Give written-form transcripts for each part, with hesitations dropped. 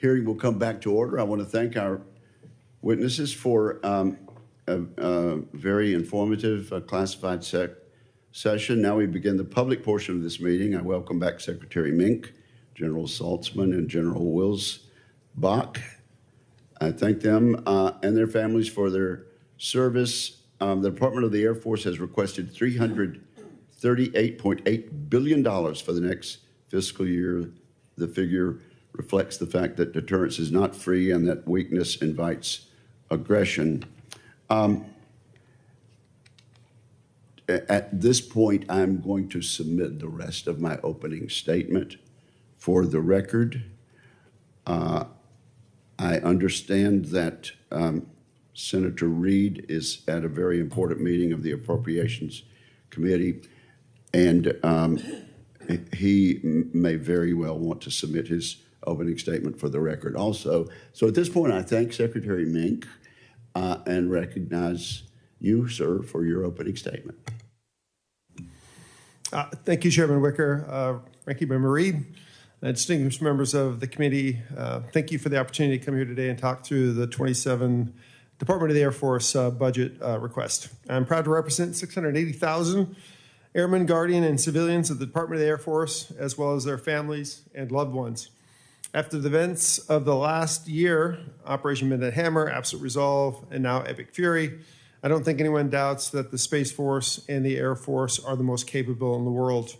Hearing will come back to order. I want to thank our witnesses for a very informative classified session. Now we begin the public portion of this meeting. I welcome back Secretary Meink, General Saltzman, and General Wilsbach. I thank them and their families for their service. The Department of the Air Force has requested $338.8 billion for the next fiscal year. The figure reflects the fact that deterrence is not free and that weakness invites aggression. At this point, I'm going to submit the rest of my opening statement for the record. I understand that Senator Reid is at a very important meeting of the Appropriations Committee, and he may very well want to submit his opening statement for the record also. So at this point, I thank Secretary Meink and recognize you, sir, for your opening statement. Thank you, Chairman Wicker, Ranking Member Reid, and distinguished members of the committee. Thank you for the opportunity to come here today and talk through the 27 Department of the Air Force budget request. I'm proud to represent 680,000 airmen, guardian, and civilians of the Department of the Air Force, as well as their families and loved ones. After the events of the last year, Operation Midnight Hammer, Absolute Resolve, and now Epic Fury, I don't think anyone doubts that the Space Force and the Air Force are the most capable in the world.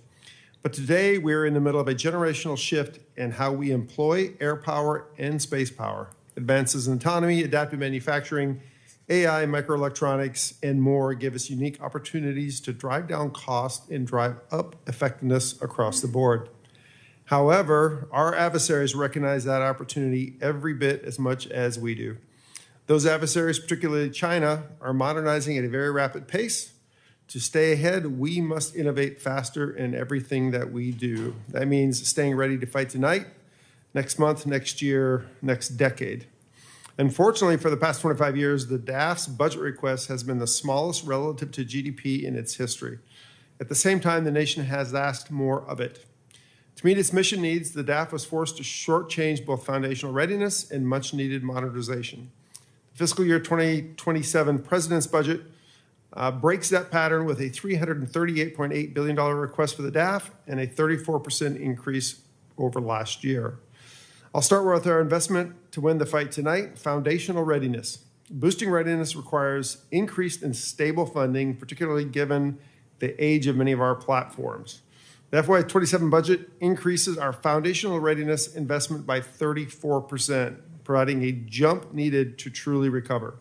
But today, we're in the middle of a generational shift in how we employ air power and space power. Advances in autonomy, adaptive manufacturing, AI, microelectronics, and more give us unique opportunities to drive down cost and drive up effectiveness across the board. However, our adversaries recognize that opportunity every bit as much as we do. Those adversaries, particularly China, are modernizing at a very rapid pace. To stay ahead, we must innovate faster in everything that we do. That means staying ready to fight tonight, next month, next year, next decade. Unfortunately, for the past 25 years, the DAF's budget request has been the smallest relative to GDP in its history. At the same time, the nation has asked more of it. To meet its mission needs, the DAF was forced to shortchange both foundational readiness and much-needed modernization. The fiscal year 2027 President's budget breaks that pattern with a $338.8 billion request for the DAF and a 34% increase over last year. I'll start with our investment to win the fight tonight, foundational readiness. Boosting readiness requires increased and stable funding, particularly given the age of many of our platforms. The FY27 budget increases our foundational readiness investment by 34%, providing a jump needed to truly recover.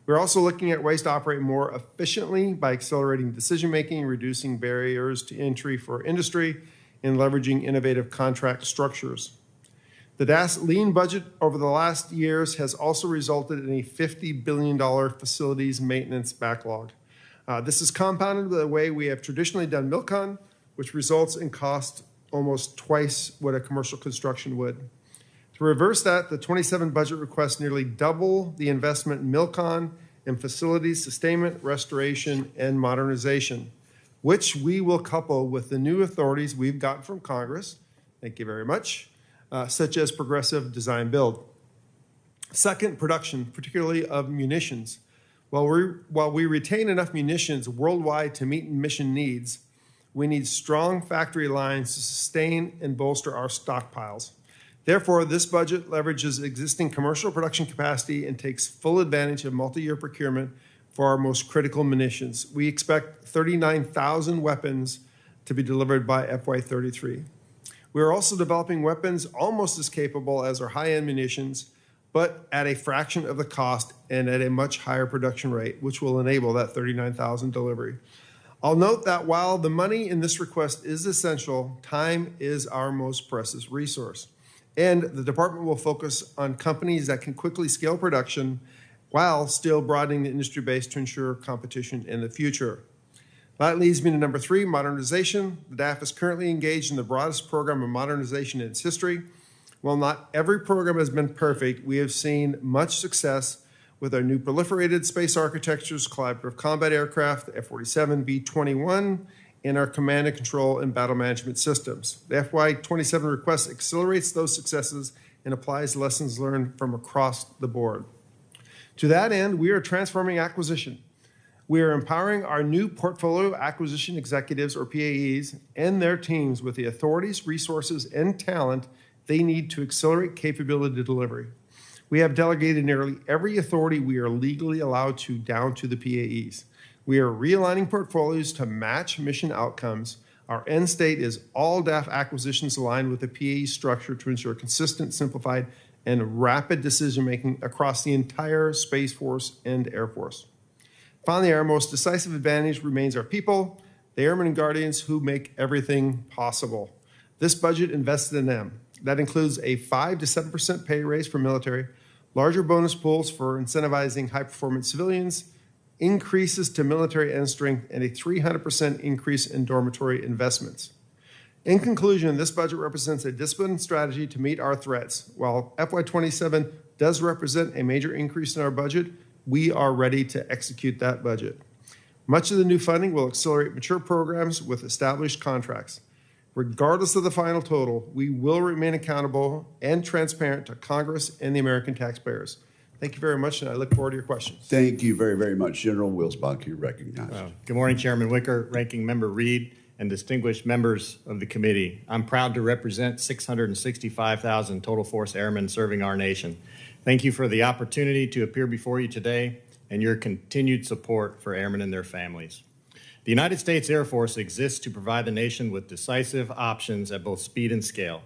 We're also looking at ways to operate more efficiently by accelerating decision-making, reducing barriers to entry for industry, and leveraging innovative contract structures. The DAF's lean budget over the last years has also resulted in a $50 billion facilities maintenance backlog. This is compounded by the way we have traditionally done MILCON, which results in cost almost twice what a commercial construction would. To reverse that, the 27 budget requests nearly double the investment in MILCON and facilities sustainment, restoration, and modernization, which we will couple with the new authorities we've gotten from Congress, thank you very much, such as progressive design build. Second, production, particularly of munitions. While we retain enough munitions worldwide to meet mission needs, we need strong factory lines to sustain and bolster our stockpiles. Therefore, this budget leverages existing commercial production capacity and takes full advantage of multi-year procurement for our most critical munitions. We expect 39,000 weapons to be delivered by FY33. We are also developing weapons almost as capable as our high-end munitions, but at a fraction of the cost and at a much higher production rate, which will enable that 39,000 delivery. I'll note that while the money in this request is essential, time is our most precious resource. And the department will focus on companies that can quickly scale production while still broadening the industry base to ensure competition in the future. That leads me to number 3, modernization. The DAF is currently engaged in the broadest program of modernization in its history. While not every program has been perfect, we have seen much success with our new proliferated space architectures, collaborative combat aircraft, the F-47, B-21, and our command and control and battle management systems. The FY27 request accelerates those successes and applies lessons learned from across the board. To that end, we are transforming acquisition. We are empowering our new portfolio acquisition executives, or PAEs, and their teams with the authorities, resources, and talent they need to accelerate capability delivery. We have delegated nearly every authority we are legally allowed to down to the PAEs. We are realigning portfolios to match mission outcomes. Our end state is all DAF acquisitions aligned with the PAE structure to ensure consistent, simplified, and rapid decision-making across the entire Space Force and Air Force. Finally, our most decisive advantage remains our people, the airmen and guardians who make everything possible. This budget invested in them. That includes a 5 to 7% pay raise for military, larger bonus pools for incentivizing high-performance civilians, increases to military end strength, and a 300% increase in dormitory investments. In conclusion, this budget represents a disciplined strategy to meet our threats. While FY27 does represent a major increase in our budget, we are ready to execute that budget. Much of the new funding will accelerate mature programs with established contracts. Regardless of the final total, we will remain accountable and transparent to Congress and the American taxpayers. Thank you very much, and I look forward to your questions. Thank you very, very much. General Wilsbach, you're recognized. Good morning, Chairman Wicker, Ranking Member Reed, and distinguished members of the committee. I'm proud to represent 665,000 total force airmen serving our nation. Thank you for the opportunity to appear before you today and your continued support for airmen and their families. The United States Air Force exists to provide the nation with decisive options at both speed and scale.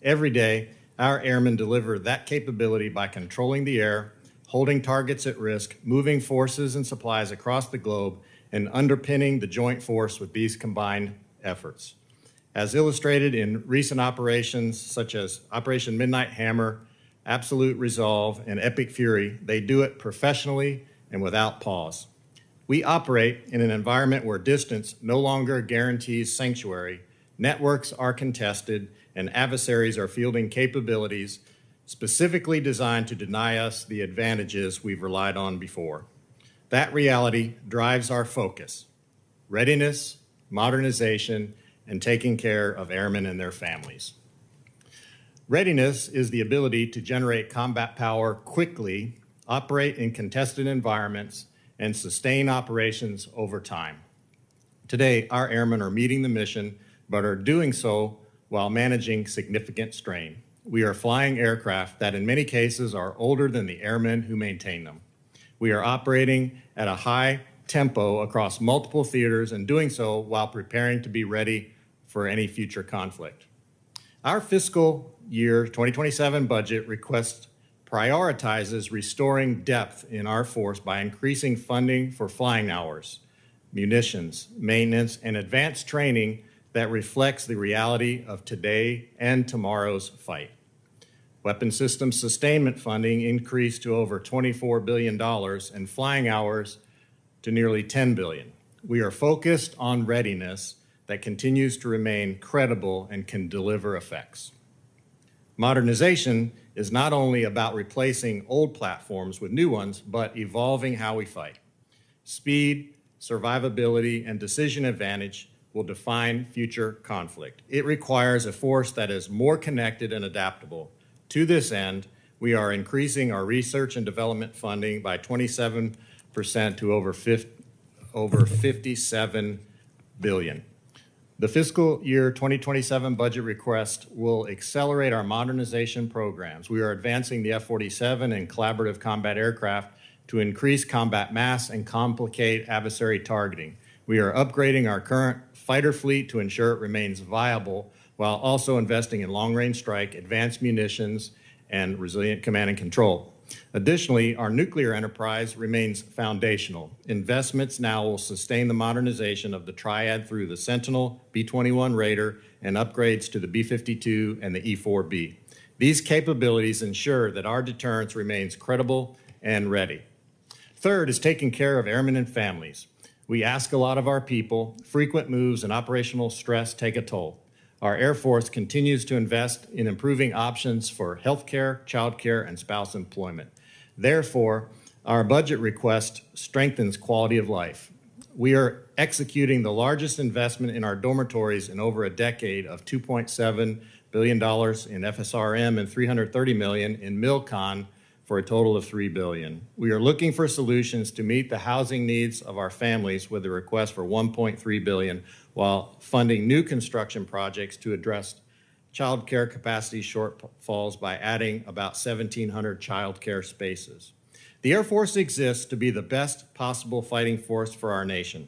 Every day, our airmen deliver that capability by controlling the air, holding targets at risk, moving forces and supplies across the globe, and underpinning the joint force with these combined efforts. As illustrated in recent operations such as Operation Midnight Hammer, Absolute Resolve, and Epic Fury, they do it professionally and without pause. We operate in an environment where distance no longer guarantees sanctuary, networks are contested, and adversaries are fielding capabilities specifically designed to deny us the advantages we've relied on before. That reality drives our focus: readiness, modernization, and taking care of airmen and their families. Readiness is the ability to generate combat power quickly, operate in contested environments, and sustain operations over time. Today, our airmen are meeting the mission, but are doing so while managing significant strain. We are flying aircraft that in many cases are older than the airmen who maintain them. We are operating at a high tempo across multiple theaters and doing so while preparing to be ready for any future conflict. Our fiscal year 2027 budget request prioritizes restoring depth in our force by increasing funding for flying hours, munitions, maintenance, and advanced training that reflects the reality of today and tomorrow's fight. Weapon systems sustainment funding increased to over $24 billion and flying hours to nearly $10 billion. We are focused on readiness that continues to remain credible and can deliver effects. Modernization is not only about replacing old platforms with new ones, but evolving how we fight. Speed, survivability, and decision advantage will define future conflict. It requires a force that is more connected and adaptable. To this end, we are increasing our research and development funding by 27% to over $57 billion. The fiscal year 2027 budget request will accelerate our modernization programs. We are advancing the F-47 and collaborative combat aircraft to increase combat mass and complicate adversary targeting. We are upgrading our current fighter fleet to ensure it remains viable while also investing in long-range strike, advanced munitions, and resilient command and control. Additionally, our nuclear enterprise remains foundational. Investments now will sustain the modernization of the triad through the Sentinel, B-21 Raider, and upgrades to the B-52 and the E-4B. These capabilities ensure that our deterrence remains credible and ready. Third is taking care of airmen and families. We ask a lot of our people. Frequent moves and operational stress take a toll. Our Air Force continues to invest in improving options for healthcare, childcare, and spouse employment. Therefore, our budget request strengthens quality of life. We are executing the largest investment in our dormitories in over a decade of $2.7 billion in FSRM and $330 million in MILCON for a total of $3 billion. We are looking for solutions to meet the housing needs of our families with a request for $1.3 billion while funding new construction projects to address child care capacity shortfalls by adding about 1,700 child care spaces. The Air Force exists to be the best possible fighting force for our nation.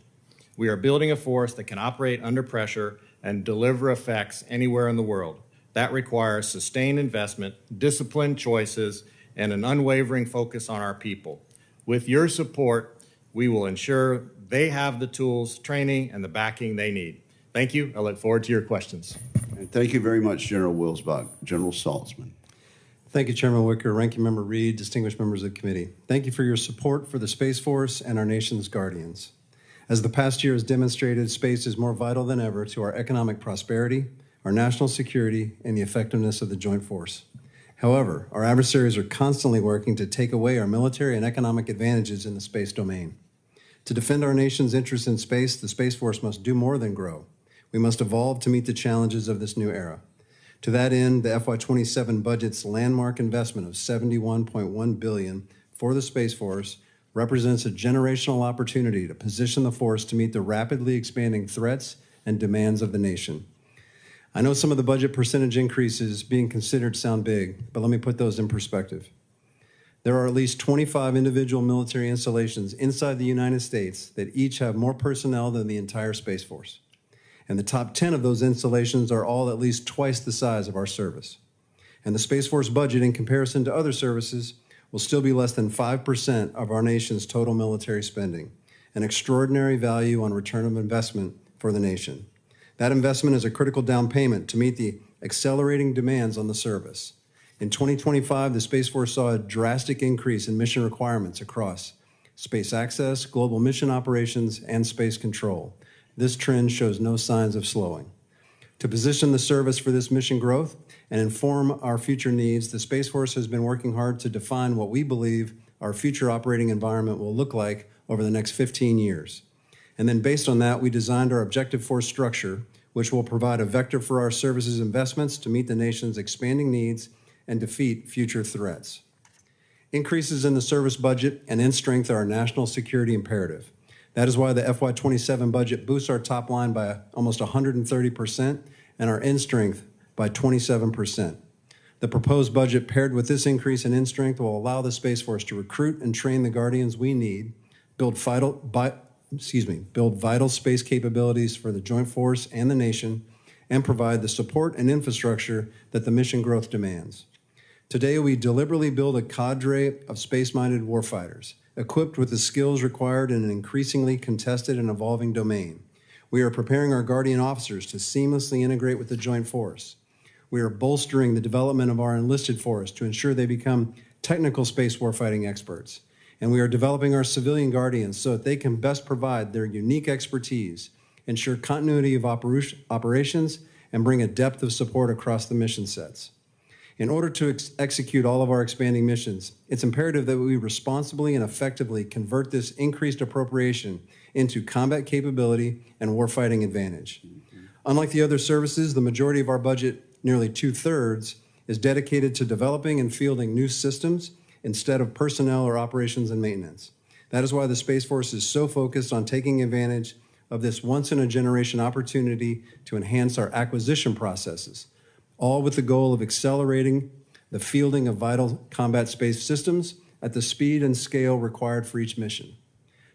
We are building a force that can operate under pressure and deliver effects anywhere in the world. That requires sustained investment, disciplined choices, and an unwavering focus on our people. With your support, we will ensure they have the tools, training, and the backing they need. Thank you. I look forward to your questions. And thank you very much, General Wilsbach. General Saltzman. Thank you, Chairman Wicker, Ranking Member Reed, distinguished members of the committee. Thank you for your support for the Space Force and our nation's guardians. As the past year has demonstrated, space is more vital than ever to our economic prosperity, our national security, and the effectiveness of the joint force. However, our adversaries are constantly working to take away our military and economic advantages in the space domain. To defend our nation's interests in space, the Space Force must do more than grow. We must evolve to meet the challenges of this new era. To that end, the FY27 budget's landmark investment of $71.1 billion for the Space Force represents a generational opportunity to position the force to meet the rapidly expanding threats and demands of the nation. I know some of the budget percentage increases being considered sound big, but let me put those in perspective. There are at least 25 individual military installations inside the United States that each have more personnel than the entire Space Force. And the top 10 of those installations are all at least twice the size of our service. And the Space Force budget, in comparison to other services, will still be less than 5% of our nation's total military spending, an extraordinary value on return of investment for the nation. That investment is a critical down payment to meet the accelerating demands on the service. In 2025, the Space Force saw a drastic increase in mission requirements across space access, global mission operations, and space control. This trend shows no signs of slowing. To position the service for this mission growth and inform our future needs, the Space Force has been working hard to define what we believe our future operating environment will look like over the next 15 years. And then based on that, we designed our objective force structure, which will provide a vector for our services investments to meet the nation's expanding needs and defeat future threats. Increases in the service budget and in strength are a national security imperative. That is why the FY27 budget boosts our top line by almost 130% and our end strength by 27%. The proposed budget paired with this increase in end strength will allow the Space Force to recruit and train the guardians we need, build vital space capabilities for the Joint Force and the nation, and provide the support and infrastructure that the mission growth demands. Today, we deliberately build a cadre of space-minded warfighters, equipped with the skills required in an increasingly contested and evolving domain. We are preparing our Guardian officers to seamlessly integrate with the Joint Force. We are bolstering the development of our enlisted force to ensure they become technical space warfighting experts. And we are developing our civilian Guardians so that they can best provide their unique expertise, ensure continuity of operations, and bring a depth of support across the mission sets. In order to execute all of our expanding missions, it's imperative that we responsibly and effectively convert this increased appropriation into combat capability and warfighting advantage. Unlike the other services, the majority of our budget, nearly 2/3, is dedicated to developing and fielding new systems instead of personnel or operations and maintenance. That is why the Space Force is so focused on taking advantage of this once-in-a-generation opportunity to enhance our acquisition processes, all with the goal of accelerating the fielding of vital combat space systems at the speed and scale required for each mission.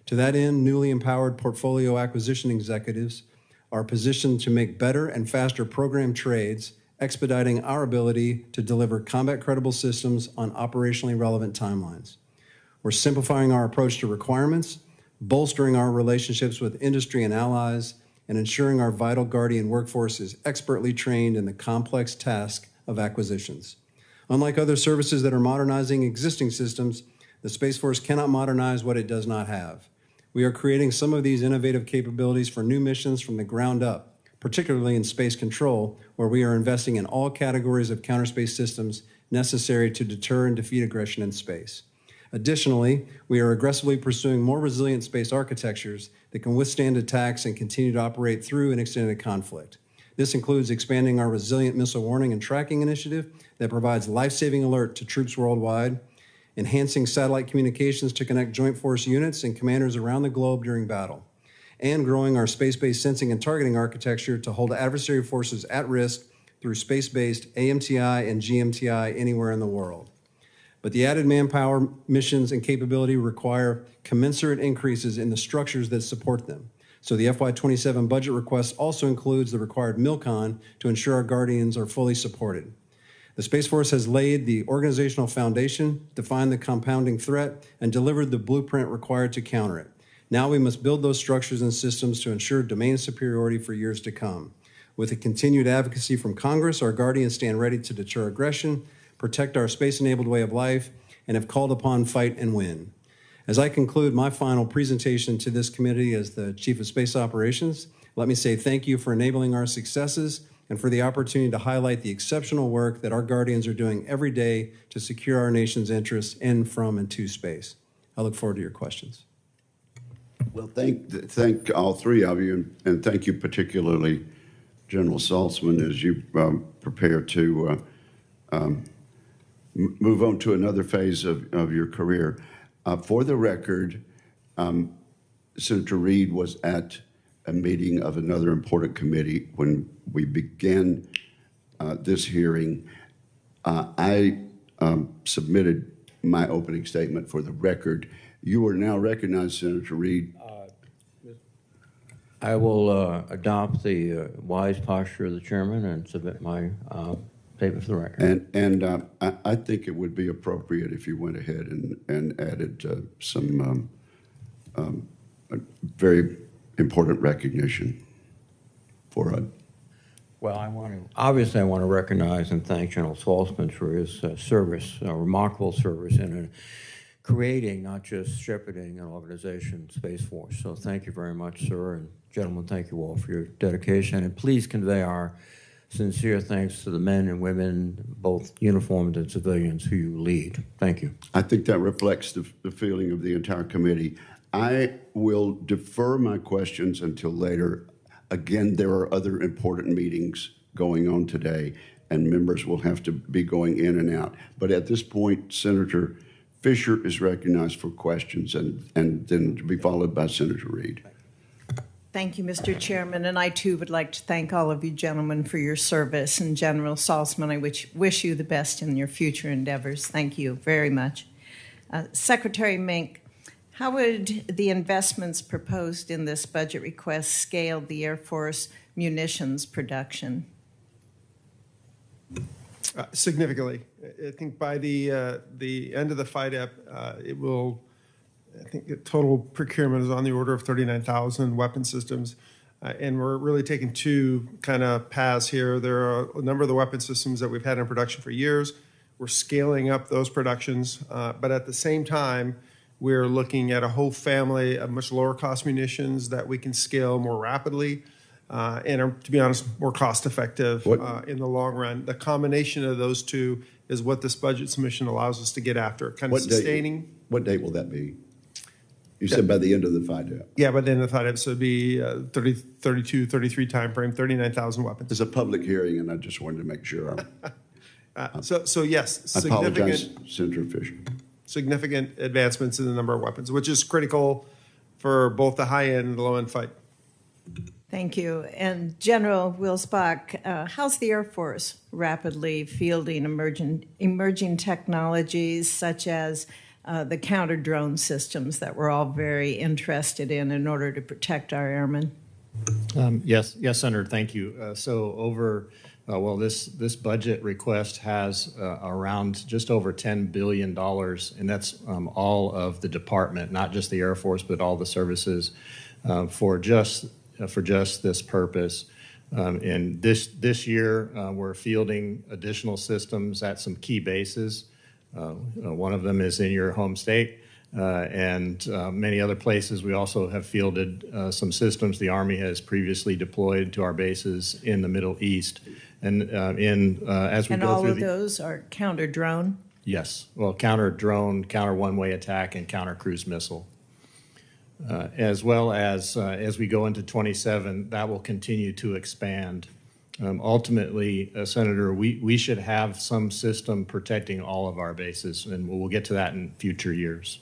To that end, newly empowered portfolio acquisition executives are positioned to make better and faster program trades, expediting our ability to deliver combat-credible systems on operationally relevant timelines. We're simplifying our approach to requirements, bolstering our relationships with industry and allies, and ensuring our vital Guardian workforce is expertly trained in the complex task of acquisitions. Unlike other services that are modernizing existing systems, the Space Force cannot modernize what it does not have. We are creating some of these innovative capabilities for new missions from the ground up, particularly in space control, where we are investing in all categories of counterspace systems necessary to deter and defeat aggression in space. Additionally, we are aggressively pursuing more resilient space architectures that can withstand attacks and continue to operate through an extended conflict. This includes expanding our Resilient Missile Warning and Tracking Initiative that provides life-saving alert to troops worldwide, enhancing satellite communications to connect joint force units and commanders around the globe during battle, and growing our space-based sensing and targeting architecture to hold adversary forces at risk through space-based AMTI and GMTI anywhere in the world. But the added manpower, missions, and capability require commensurate increases in the structures that support them. So the FY27 budget request also includes the required MILCON to ensure our Guardians are fully supported. The Space Force has laid the organizational foundation, defined the compounding threat, and delivered the blueprint required to counter it. Now we must build those structures and systems to ensure domain superiority for years to come. With the continued advocacy from Congress, our Guardians stand ready to deter aggression, protect our space-enabled way of life, and have called upon fight and win. As I conclude my final presentation to this committee as the Chief of Space Operations, let me say thank you for enabling our successes and for the opportunity to highlight the exceptional work that our Guardians are doing every day to secure our nation's interests in, from, and to space. I look forward to your questions. Well, thank all three of you, and thank you particularly, General Saltzman, as you prepare to move on to another phase of your career. For the record, Senator Reid was at a meeting of another important committee when we began this hearing. I submitted my opening statement for the record. You are now recognized, Senator Reid. I will adopt the wise posture of the chairman and submit my statement for the record. And I think it would be appropriate if you went ahead and added some very important recognition for a. Well, I want to recognize and thank General Saltzman for his service, remarkable service in creating, not just shepherding, an organization, Space Force. So thank you very much, sir, and gentlemen, thank you all for your dedication. And please convey our sincere thanks to the men and women, both uniformed and civilians, who you lead. Thank you. I think that reflects the feeling of the entire committee. I will defer my questions until later. Again, there are other important meetings going on today, and members will have to be going in and out. But at this point, Senator Fisher is recognized for questions, and then to be followed by Senator Reid. Thank you, Mr. Chairman, and I too would like to thank all of you gentlemen for your service. And General Saltzman, I wish you the best in your future endeavors. Thank you very much. Secretary Meink, how would the investments proposed in this budget request scale the Air Force munitions production? Significantly. I think by the end of the FYDP, it will, I think the total procurement is on the order of 39,000 weapon systems. And we're really taking two kind of paths here. There are a number of the weapon systems that we've had in production for years. We're scaling up those productions. But at the same time, we're looking at a whole family of much lower cost munitions that we can scale more rapidly and are, to be honest, more cost effective in the long run. The combination of those two is what this budget submission allows us to get after, kind of sustaining. What date will that be? You said by the end of the FYDP. Yeah, by the end of the FYDP, so it'd be 32, 33 timeframe, 39,000 weapons. It's a public hearing, and I just wanted to make sure. So yes, I apologize, Senator Fisher. Significant advancements in the number of weapons, which is critical for both the high-end and the low-end fight. Thank you. And General Wilsbach, how's the Air Force rapidly fielding emerging technologies such as the counter-drone systems that we're all very interested in order to protect our airmen? Yes, Senator, thank you. So over, this budget request has around just over $10 billion, and that's all of the department, not just the Air Force, but all the services for just this purpose. And this year, we're fielding additional systems at some key bases. One of them is in your home state, and many other places. We also have fielded some systems the Army has previously deployed to our bases in the Middle East. And as we and go all through of those are counter-drone? Yes. Well, counter-drone, counter-one-way attack, and counter-cruise missile. As well as we go into 27, that will continue to expand. Ultimately, Senator, we should have some system protecting all of our bases, and we'll get to that in future years.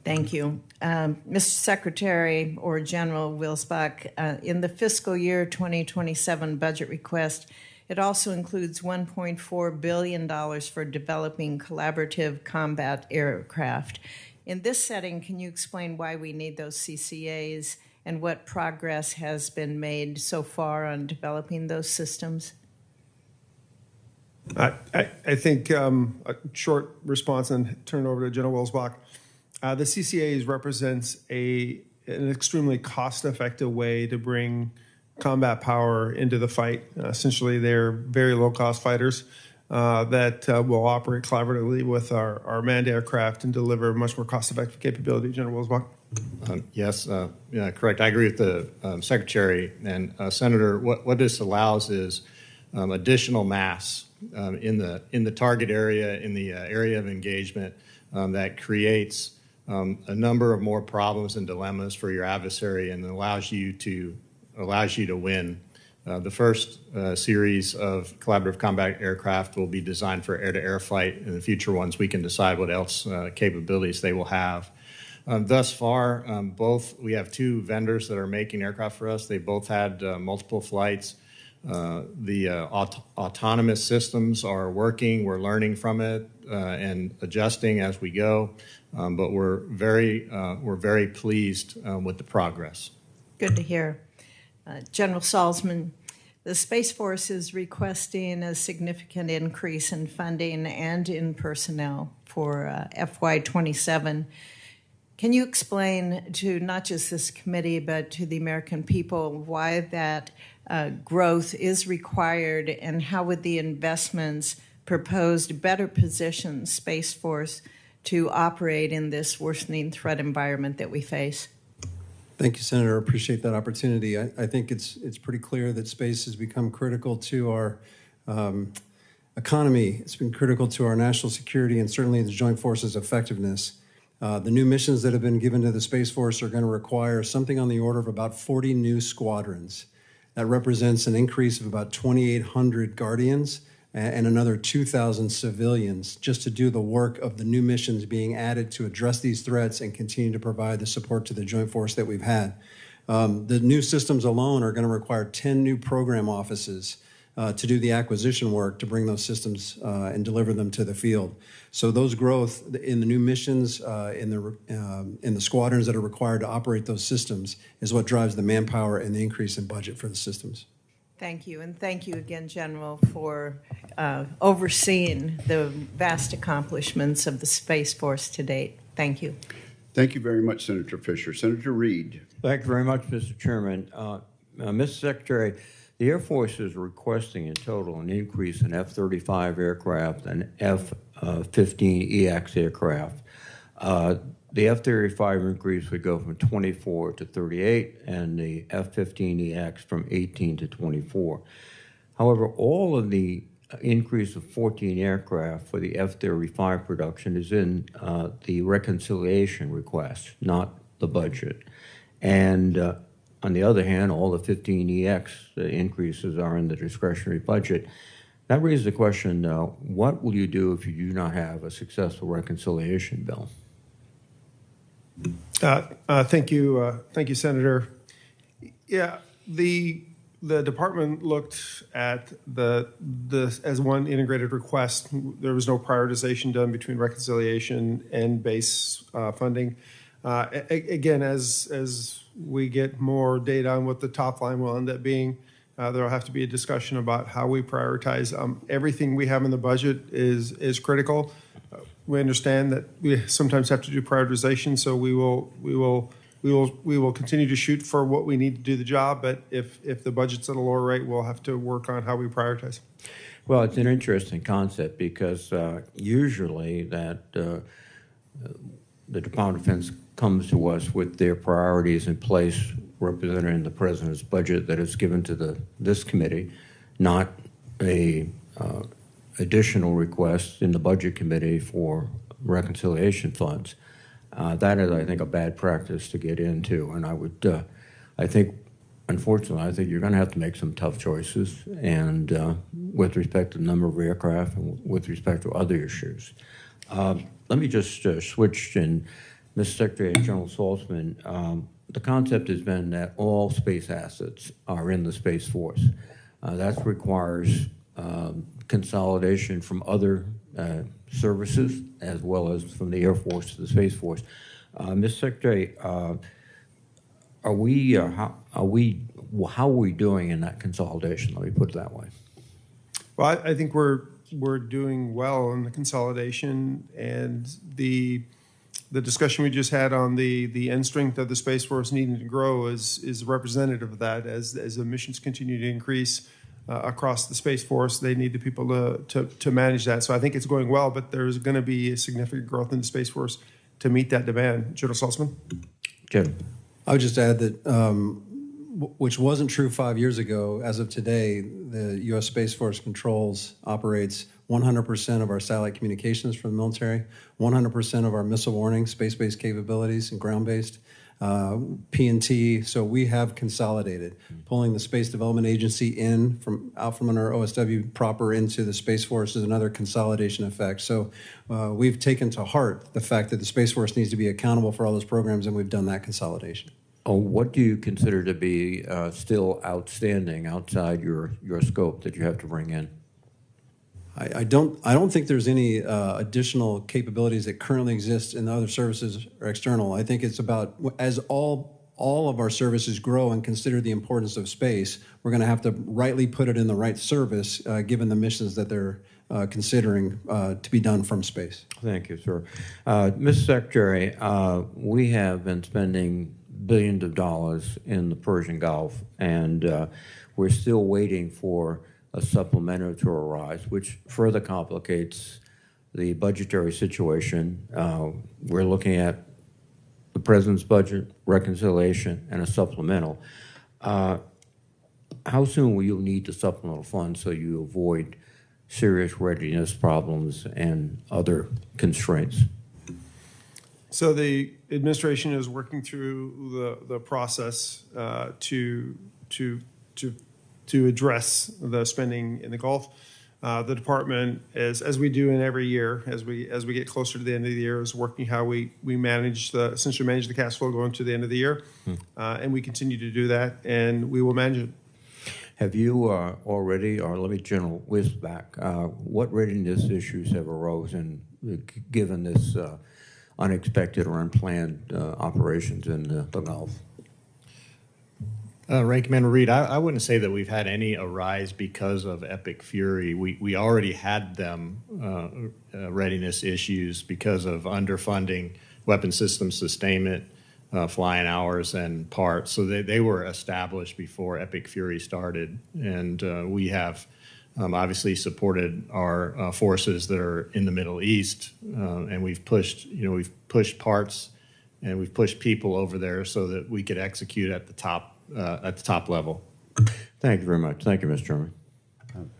Thank you. Mr. Secretary or General Wilsbach, in the fiscal year 2027 budget request, it also includes $1.4 billion for developing collaborative combat aircraft. In this setting, can you explain why we need those CCAs and what progress has been made so far on developing those systems? I think a short response and turn it over to General Wilsbach. The CCAs represents an extremely cost-effective way to bring combat power into the fight. Essentially, they're very low-cost fighters that will operate collaboratively with our manned aircraft and deliver much more cost-effective capability. General Wilsbach. Yes, correct. I agree with the Secretary. And Senator, what this allows is additional mass in the target area, in the area of engagement that creates a number of more problems and dilemmas for your adversary and allows you to win. The first series of collaborative combat aircraft will be designed for air-to-air fight. In the future ones, we can decide what else capabilities they will have. Thus far, we have two vendors that are making aircraft for us. They both had multiple flights. The autonomous systems are working. We're learning from it and adjusting as we go. But we're very pleased with the progress. Good to hear. General Saltzman, the Space Force is requesting a significant increase in funding and in personnel for FY27. Can you explain to not just this committee but to the American people why that growth is required and how would the investments proposed better position Space Force to operate in this worsening threat environment that we face? Thank you, Senator. I appreciate that opportunity. I think it's pretty clear that space has become critical to our economy. It's been critical to our national security and certainly the Joint Forces' effectiveness. The new missions that have been given to the Space Force are going to require something on the order of about 40 new squadrons. That represents an increase of about 2,800 Guardians and another 2,000 civilians just to do the work of the new missions being added to address these threats and continue to provide the support to the Joint Force that we've had. The new systems alone are going to require 10 new program offices to do the acquisition work to bring those systems and deliver them to the field. So those growth in the new missions, in the squadrons that are required to operate those systems is what drives the manpower and the increase in budget for the systems. Thank you, and thank you again, General, for overseeing the vast accomplishments of the Space Force to date. Thank you. Thank you very much, Senator Fisher. Senator Reed. Thank you very much, Mr. Chairman. Mr. Secretary, the Air Force is requesting in total an increase in F-35 aircraft and F-15EX aircraft. The F-35 increase would go from 24 to 38, and the F-15EX from 18 to 24. However, all of the increase of 14 aircraft for the F-35 production is in the reconciliation request, not the budget. And on the other hand, all the 15EX increases are in the discretionary budget. That raises the question, what will you do if you do not have a successful reconciliation bill? Thank you, Senator. Yeah, the department looked at the as one integrated request. There was no prioritization done between reconciliation and base funding. Again, as we get more data on what the top line will end up being, there will have to be a discussion about how we prioritize. Everything we have in the budget is critical. We understand that we sometimes have to do prioritization, so we will continue to shoot for what we need to do the job. But if the budget's at a lower rate, we'll have to work on how we prioritize. Well, it's an interesting concept because usually that the Department of Defense comes to us with their priorities in place represented in the President's budget that is given to this committee, not a additional request in the Budget Committee for reconciliation funds. That is, I think, a bad practice to get into, and I think unfortunately, I think you're going to have to make some tough choices, and with respect to the number of aircraft and with respect to other issues. Let me just switch, and Mr. Secretary General Saltzman, the concept has been that all space assets are in the Space Force. That requires consolidation from other services as well as from the Air Force to the Space Force. Mr. Secretary, how are we doing in that consolidation? Let me put it that way. Well, I think we're doing well in the consolidation, and the discussion we just had on the end strength of the Space Force needing to grow is representative of that. As the missions continue to increase across the Space Force, they need the people to manage that. So I think it's going well, but there's going to be a significant growth in the Space Force to meet that demand. General Saltzman? Jim. I would just add that, which wasn't true 5 years ago, as of today, the U.S. Space Force operates 100% of our satellite communications for the military, 100% of our missile warning, space-based capabilities and ground-based, P&T. So we have consolidated, pulling the Space Development Agency out from under OSW proper into the Space Force is another consolidation effect. So we've taken to heart the fact that the Space Force needs to be accountable for all those programs, and we've done that consolidation. What do you consider to be still outstanding outside your scope that you have to bring in? I don't think there's any additional capabilities that currently exist in the other services or external. I think it's about, as all of our services grow and consider the importance of space, we're going to have to rightly put it in the right service given the missions that they're considering to be done from space. Thank you, sir. Mr. Secretary, we have been spending billions of dollars in the Persian Gulf, and we're still waiting for a supplemental to arise, which further complicates the budgetary situation. We're looking at the President's budget, reconciliation, and a supplemental. How soon will you need the supplemental funds so you avoid serious readiness problems and other constraints? So the administration is working through the process to address the spending in the Gulf. The department, as we do in every year, as we get closer to the end of the year, is working how we essentially manage the cash flow going to the end of the year, and we continue to do that, and we will manage it. Have you already, or let me General Wilsbach, what readiness issues have arisen given this unexpected or unplanned operations in the Gulf? Ranking Member Reed, I wouldn't say that we've had any arise because of Epic Fury. We already had them readiness issues because of underfunding, weapon system sustainment, flying hours, and parts. So they were established before Epic Fury started, and we have obviously supported our forces that are in the Middle East, and we've pushed parts and we've pushed people over there so that we could execute at the top level. Thank you very much. Thank you, Mr. Chairman.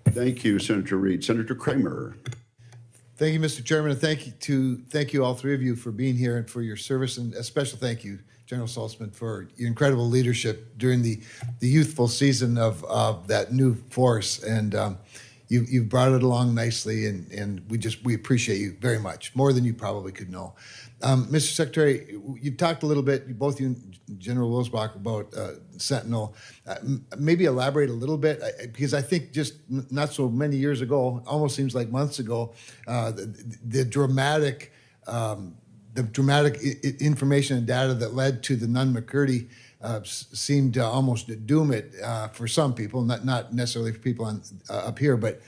Thank you, Senator Reed. Senator Kramer. Thank you, Mr. Chairman, and thank you all three of you for being here and for your service, and a special thank you, General Saltzman, for your incredible leadership during the youthful season of that new force, and you've brought it along nicely, and we appreciate you very much, more than you probably could know. Mr. Secretary, you've talked a little bit, both you and General Wilsbach, about Sentinel. Maybe elaborate a little bit, because I think just not so many years ago, almost seems like months ago, the dramatic information and data that led to the Nunn-McCurdy seemed to almost doom it for some people, not necessarily for people up here, but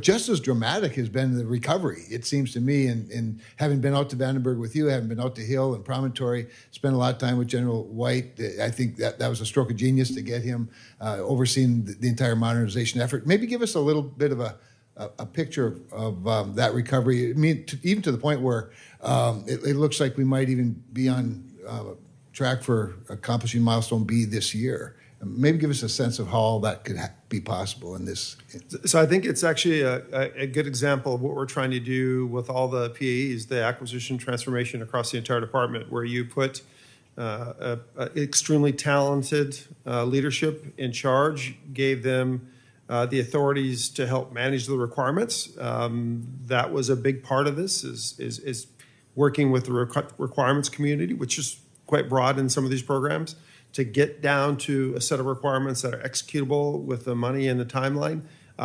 just as dramatic has been the recovery, it seems to me, and having been out to Vandenberg with you, having been out to Hill and Promontory, spent a lot of time with General White. I think that was a stroke of genius to get him overseeing the entire modernization effort. Maybe give us a little bit of a picture of that recovery. I mean, even to the point where it looks like we might even be on track for accomplishing milestone B this year. Maybe give us a sense of how all that could be possible in this. So I think it's actually a good example of what we're trying to do with all the PAEs, the acquisition transformation across the entire department, where you put extremely talented leadership in charge, gave them the authorities to help manage the requirements. That was a big part of this, is working with the requirements community, which is quite broad in some of these programs, to get down to a set of requirements that are executable with the money and the timeline,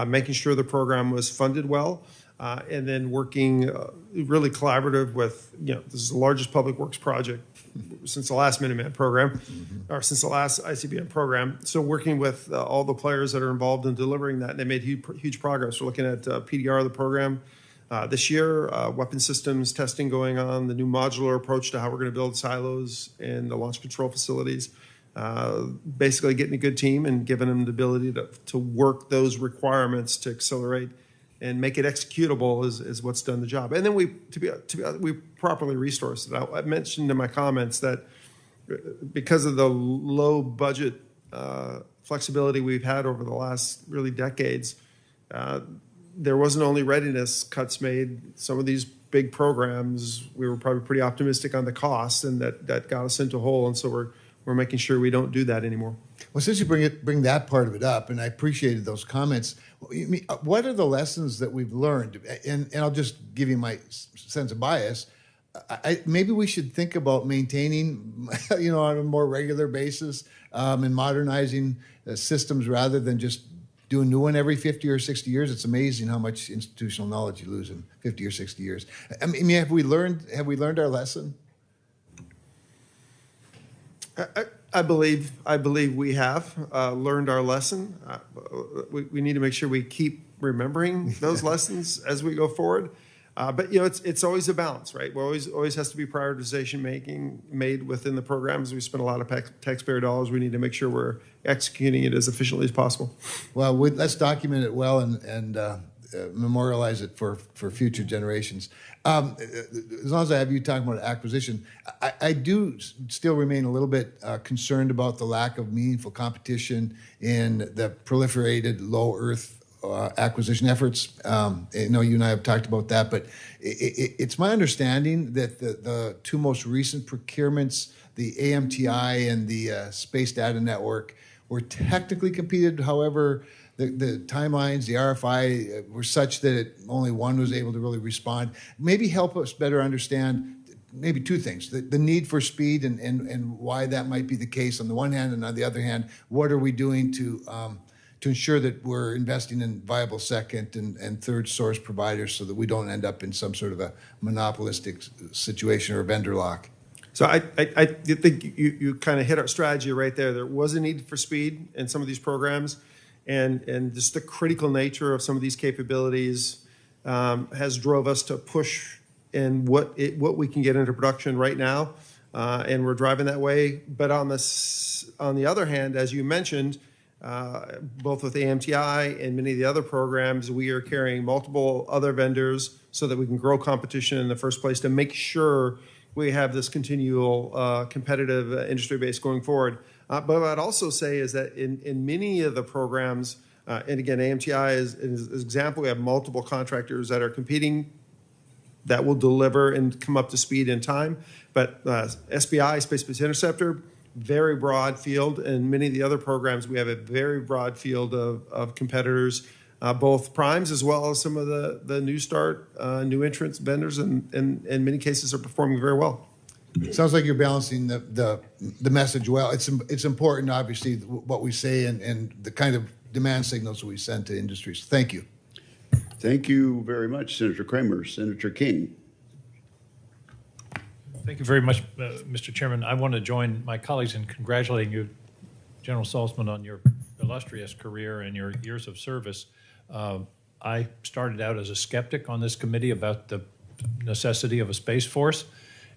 making sure the program was funded well, and then working really collaborative with, this is the largest public works project since the last Minuteman program, or since the last ICBM program. So working with all the players that are involved in delivering that, and they made huge progress. We're looking at PDR of the program this year, weapon systems testing going on, the new modular approach to how we're going to build silos in the launch control facilities. Basically getting a good team and giving them the ability to work those requirements to accelerate and make it executable is what's done the job. And then we properly resourced it. I mentioned in my comments that because of the low budget flexibility we've had over the last really decades, there wasn't only readiness cuts made. Some of these big programs, we were probably pretty optimistic on the cost, and that got us into a hole. And so we're making sure we don't do that anymore. Well, since you bring that part of it up, and I appreciated those comments, what are the lessons that we've learned? And I'll just give you my sense of bias. Maybe we should think about maintaining, on a more regular basis, and modernizing systems rather than just do a new one every 50 or 60 years. It's amazing how much institutional knowledge you lose in 50 or 60 years. I mean, have we learned our lesson? I believe we have learned our lesson. We need to make sure we keep remembering those lessons as we go forward. But it's always a balance, right? Always has to be prioritization made within the programs. We spend a lot of taxpayer dollars. We need to make sure we're executing it as efficiently as possible. Well, let's document it well and memorialize it for future generations. As long as I have you talking about acquisition, I do still remain a little bit concerned about the lack of meaningful competition in the proliferated low Earth acquisition efforts. You and I have talked about that, but it's my understanding that the two most recent procurements, the AMTI and the Space Data Network, were technically competed. However, the timelines, the RFI were such that only one was able to really respond. Maybe help us better understand maybe two things: the need for speed and why that might be the case on the one hand, and on the other hand, what are we doing to ensure that we're investing in viable second and third source providers so that we don't end up in some sort of a monopolistic situation or vendor lock? So I think you kind of hit our strategy right there. There was a need for speed in some of these programs, and just the critical nature of some of these capabilities has drove us to push in what we can get into production right now, and we're driving that way. But on the other hand, as you mentioned, both with AMTI and many of the other programs, we are carrying multiple other vendors so that we can grow competition in the first place to make sure we have this continual competitive industry base going forward. But what I'd also say is that in many of the programs, and again, AMTI is an example, we have multiple contractors that are competing that will deliver and come up to speed in time. But SBI, Space-Based Interceptor, very broad field, and many of the other programs, we have a very broad field of competitors, both primes as well as some of the new start, new entrants vendors, and in many cases are performing very well. Sounds like you're balancing the message well. It's important, obviously, what we say and the kind of demand signals we send to industries. Thank you. Thank you very much, Senator Kramer. Senator King. Thank you very much, Mr. Chairman. I want to join my colleagues in congratulating you, General Saltzman, on your illustrious career and your years of service. I started out as a skeptic on this committee about the necessity of a Space Force,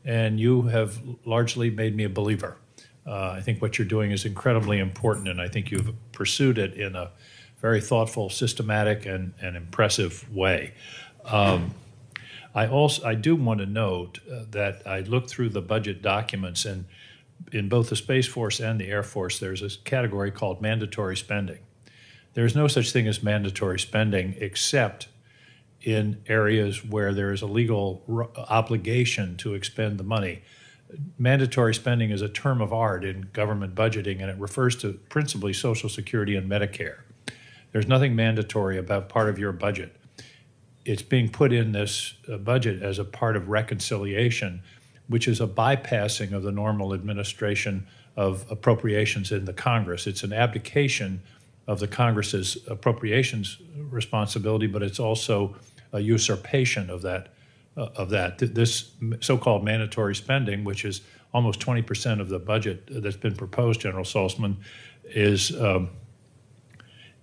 and you have largely made me a believer. I think what you're doing is incredibly important, and I think you've pursued it in a very thoughtful, systematic, and impressive way. I do want to note that I looked through the budget documents, and in both the Space Force and the Air Force, there's a category called mandatory spending. There's no such thing as mandatory spending except in areas where there is a legal obligation to expend the money. mandatory spending is a term of art in government budgeting, and it refers to principally Social Security and Medicare. There's nothing mandatory about part of your budget. It's being put in this budget as a part of reconciliation, which is a bypassing of the normal administration of appropriations in the Congress. It's an abdication of the Congress's appropriations responsibility, but it's also a usurpation of that. This so-called mandatory spending, which is almost 20% of the budget that's been proposed, General Saltzman,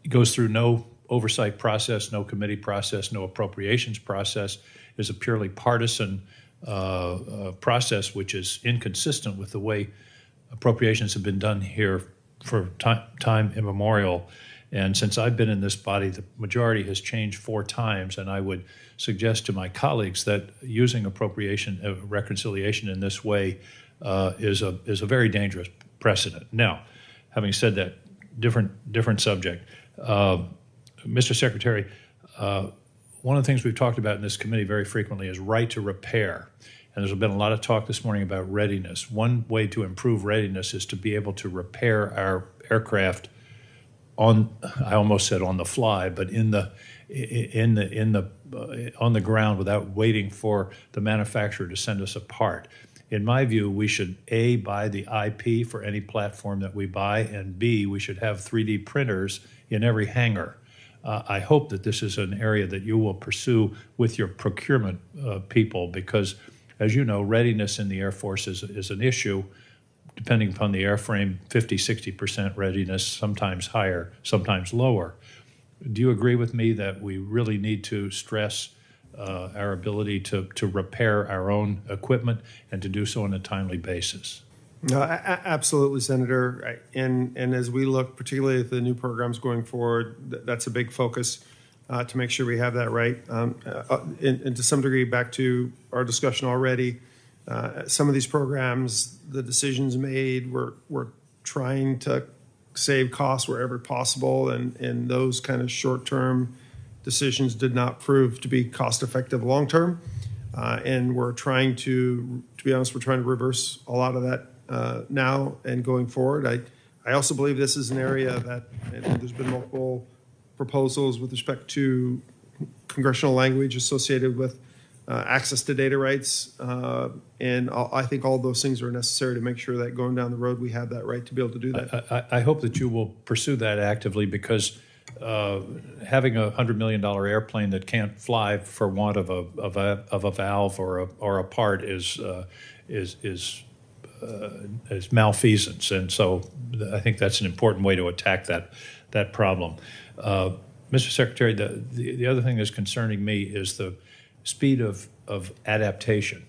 goes through no oversight process, no committee process, no appropriations process, is a purely partisan process, which is inconsistent with the way appropriations have been done here for time immemorial. And since I've been in this body, the majority has changed 4 times, and I would suggest to my colleagues that using appropriation reconciliation in this way is a very dangerous precedent. Now, having said that, different subject. Mr. Secretary, one of the things we've talked about in this committee very frequently is right to repair. And there's been a lot of talk this morning about readiness. One way to improve readiness is to be able to repair our aircraft on the fly, but on the ground without waiting for the manufacturer to send us a part. In my view, we should A, buy the IP for any platform that we buy, and B, we should have 3D printers in every hangar. I hope that this is an area that you will pursue with your procurement people, because, as you know, readiness in the Air Force is an issue. Depending upon the airframe, 50-60% readiness, sometimes higher, sometimes lower. Do you agree with me that we really need to stress our ability to repair our own equipment and to do so on a timely basis? No, absolutely, Senator. And as we look particularly at the new programs going forward, that's a big focus to make sure we have that right. And to some degree, back to our discussion already, some of these programs, the decisions made, we're trying to save costs wherever possible, and those kind of short-term decisions did not prove to be cost-effective long-term. And we're trying to be honest, we're trying to reverse a lot of that now and going forward. I also believe this is an area that, and there's been multiple proposals with respect to congressional language associated with access to data rights, and I think all those things are necessary to make sure that going down the road we have that right to be able to do that. I hope that you will pursue that actively, because having a $100 million airplane that can't fly for want of a valve or a part is malfeasance, and so I think that's an important way to attack that problem. Mr. Secretary, the other thing that's concerning me is the speed of adaptation.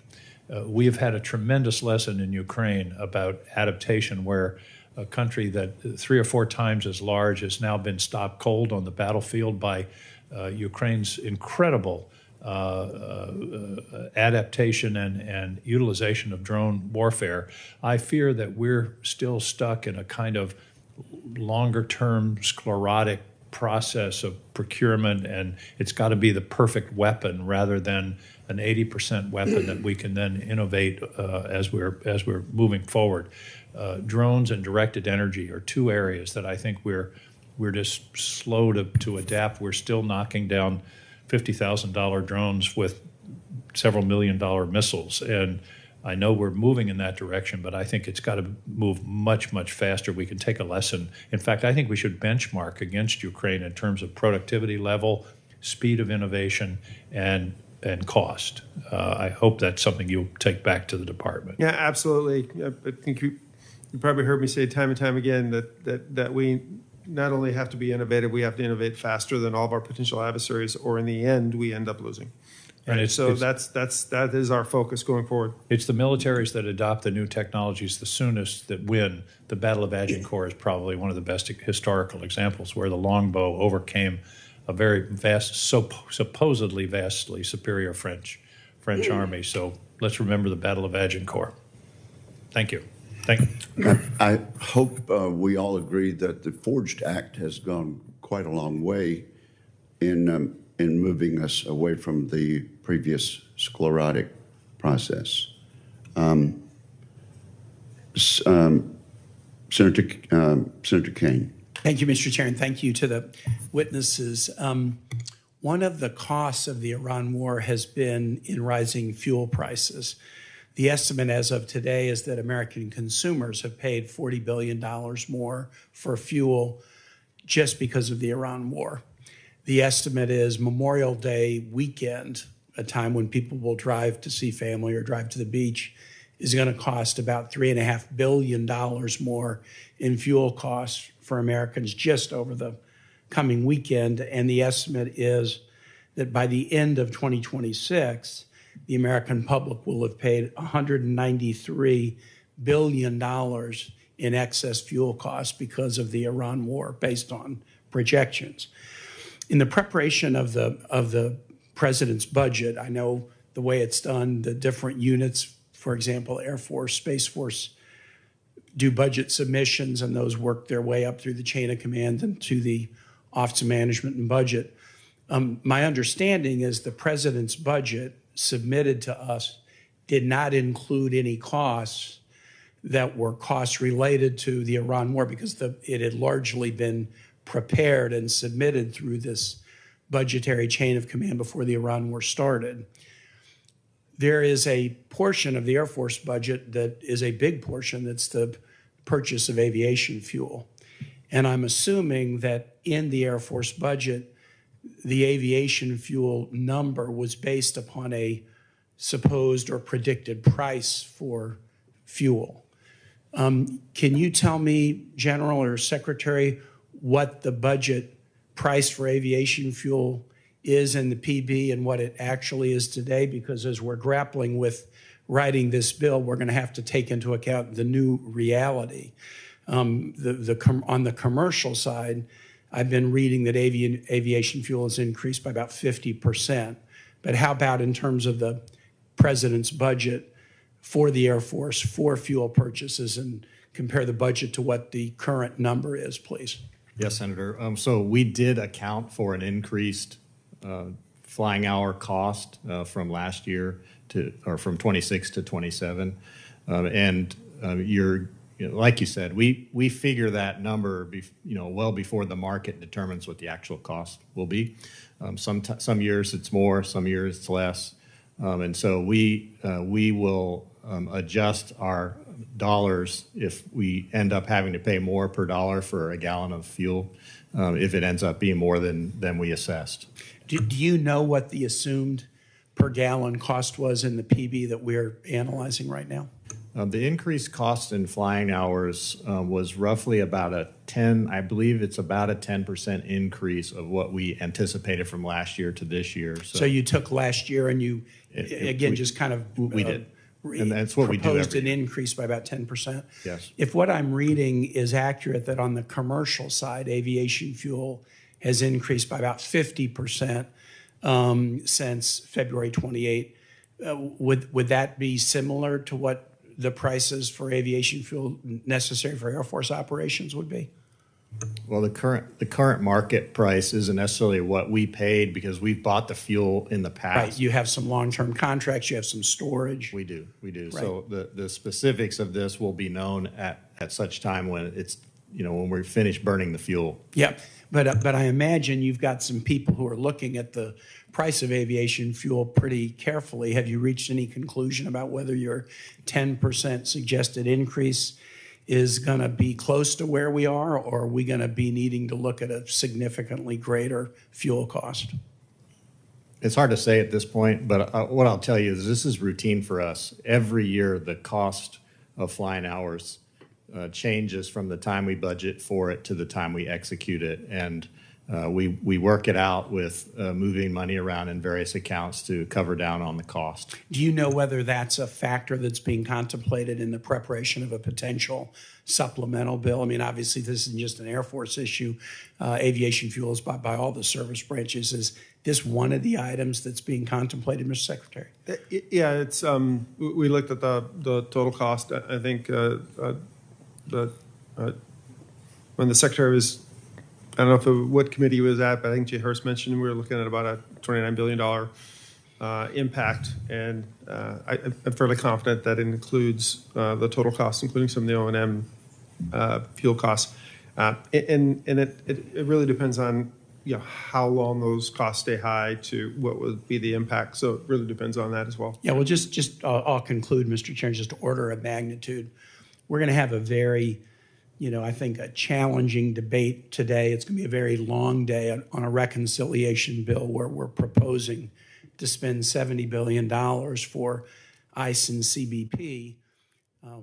We have had a tremendous lesson in Ukraine about adaptation, where a country that 3 or 4 times as large has now been stopped cold on the battlefield by Ukraine's incredible adaptation and utilization of drone warfare. I fear that we're still stuck in a kind of longer-term sclerotic process of procurement, and it's got to be the perfect weapon rather than an 80% weapon that we can then innovate as we're moving forward. Drones and directed energy are 2 areas that I think we're just slow to adapt. We're still knocking down $50,000 drones with several $1 million missiles, and I know we're moving in that direction, but I think it's got to move much, much faster. We can take a lesson. In fact, I think we should benchmark against Ukraine in terms of productivity level, speed of innovation, and cost. I hope that's something you'll take back to the department. Yeah, absolutely. I think you probably heard me say time and time again that we not only have to be innovative, we have to innovate faster than all of our potential adversaries, or in the end, we end up losing. Right? And that is our focus going forward. It's the militaries that adopt the new technologies the soonest that win. The Battle of Agincourt is probably one of the best historical examples, where the longbow overcame a very vast, supposedly vastly superior French army. So let's remember the Battle of Agincourt. Thank you. Thank you. I hope we all agree that the Forged Act has gone quite a long way in moving us away from the previous sclerotic process. Senator Kane. Thank you, Mr. Chair, and thank you to the witnesses. One of the costs of the Iran war has been in rising fuel prices. The estimate as of today is that American consumers have paid $40 billion more for fuel just because of the Iran war. The estimate is Memorial Day weekend, a time when people will drive to see family or drive to the beach, is going to cost about $3.5 billion more in fuel costs for Americans just over the coming weekend. And the estimate is that by the end of 2026, the American public will have paid $193 billion in excess fuel costs because of the Iran war, based on projections. In the preparation of the president's budget, I know the way it's done, the different units, for example, Air Force, Space Force, do budget submissions, and those work their way up through the chain of command and to the Office of Management and Budget. My understanding is the president's budget submitted to us did not include any costs that were costs related to the Iran war, because it had largely been prepared and submitted through this budgetary chain of command before the Iran war started. There is a portion of the Air Force budget that is a big portion, that's the purchase of aviation fuel. And I'm assuming that in the Air Force budget, the aviation fuel number was based upon a supposed or predicted price for fuel. Can you tell me, General or Secretary, what the budget price for aviation fuel is in the PB and what it actually is today? Because as we're grappling with writing this bill, we're going to have to take into account the new reality. On the commercial side, I've been reading that aviation fuel has increased by about 50%. But how about in terms of the president's budget for the Air Force for fuel purchases, and compare the budget to what the current number is, please? Yes, Senator. So we did account for an increased flying hour cost from last year or from 26 to 27. Like you said, we figure that number well before the market determines what the actual cost will be. Some years it's more, some years it's less, and so we will adjust our dollars if we end up having to pay more per dollar for a gallon of fuel, if it ends up being more than we assessed. Do you know what the assumed per gallon cost was in the PB that we're analyzing right now? The increased cost in flying hours was roughly about a 10% increase of what we anticipated from last year to this year. So you took last year and you, we did. And that's what we do proposed every an year. increase by about 10%. Yes. If what I'm reading is accurate, that on the commercial side, aviation fuel has increased by about 50% since February 28, would that be similar to what the prices for aviation fuel necessary for Air Force operations would be? Well, the current market price isn't necessarily what we paid, because we've bought the fuel in the past. Right. You have some long-term contracts. You have some storage. We do. Right. So the specifics of this will be known at such time when it's when we're finished burning the fuel. Yeah, but I imagine you've got some people who are looking at the price of aviation fuel pretty carefully. Have you reached any conclusion about whether your 10% suggested increase is going to be close to where we are, or are we going to be needing to look at a significantly greater fuel cost? It's hard to say at this point, but what I'll tell you is this is routine for us. Every year, the cost of flying hours changes from the time we budget for it to the time we execute it. And we work it out with moving money around in various accounts to cover down on the cost. Do you know whether that's a factor that's being contemplated in the preparation of a potential supplemental bill? I mean, obviously, this isn't just an Air Force issue. Aviation fuel is by all the service branches. Is this one of the items that's being contemplated, Mr. Secretary? Yeah, it's we looked at the total cost. I think when the Secretary was, I don't know what committee he was at, but I think Jay Hurst mentioned we were looking at about a $29 billion impact, and I'm fairly confident that it includes the total cost, including some of the O&M fuel costs. And it really depends on how long those costs stay high to what would be the impact. So it really depends on that as well. Yeah, well, I'll conclude, Mr. Chair, just order of magnitude. We're going to have a very, I think a challenging debate today. It's going to be a very long day on a reconciliation bill where we're proposing to spend $70 billion for ICE and CBP.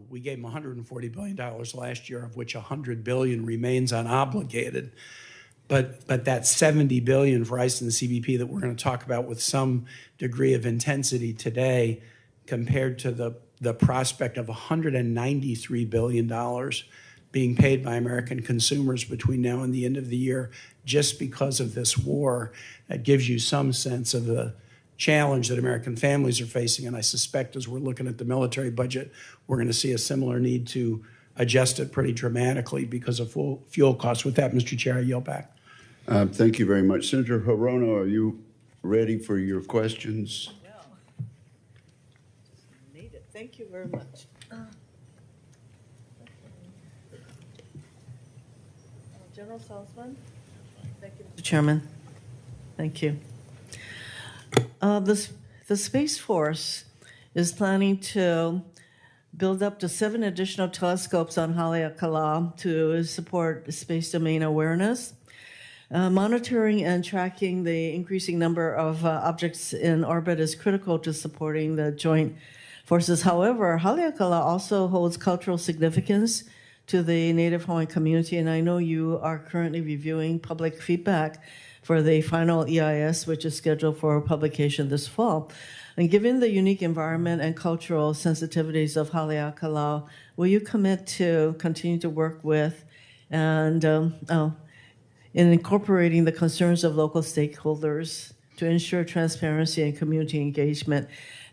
We gave them $140 billion last year, of which $100 billion remains unobligated. But that $70 billion for ICE and the CBP that we're going to talk about with some degree of intensity today, compared to the prospect of $193 billion being paid by American consumers between now and the end of the year just because of this war, that gives you some sense of the challenge that American families are facing. And I suspect as we're looking at the military budget, we're going to see a similar need to adjust it pretty dramatically because of fuel costs. With that, Mr. Chair, I yield back. Thank you very much. Senator Hirono, are you ready for your questions? Yeah. Need it. Thank you very much. General Saltzman. Thank you, Mr. Chairman. Thank you. The Space Force is planning to build up to 7 additional telescopes on Haleakala to support space domain awareness. Monitoring and tracking the increasing number of objects in orbit is critical to supporting the joint forces. However, Haleakala also holds cultural significance to the Native Hawaiian community, and I know you are currently reviewing public feedback for the final EIS, which is scheduled for publication this fall. And given the unique environment and cultural sensitivities of Haleakala, will you commit to continue to work with and in incorporating the concerns of local stakeholders to ensure transparency and community engagement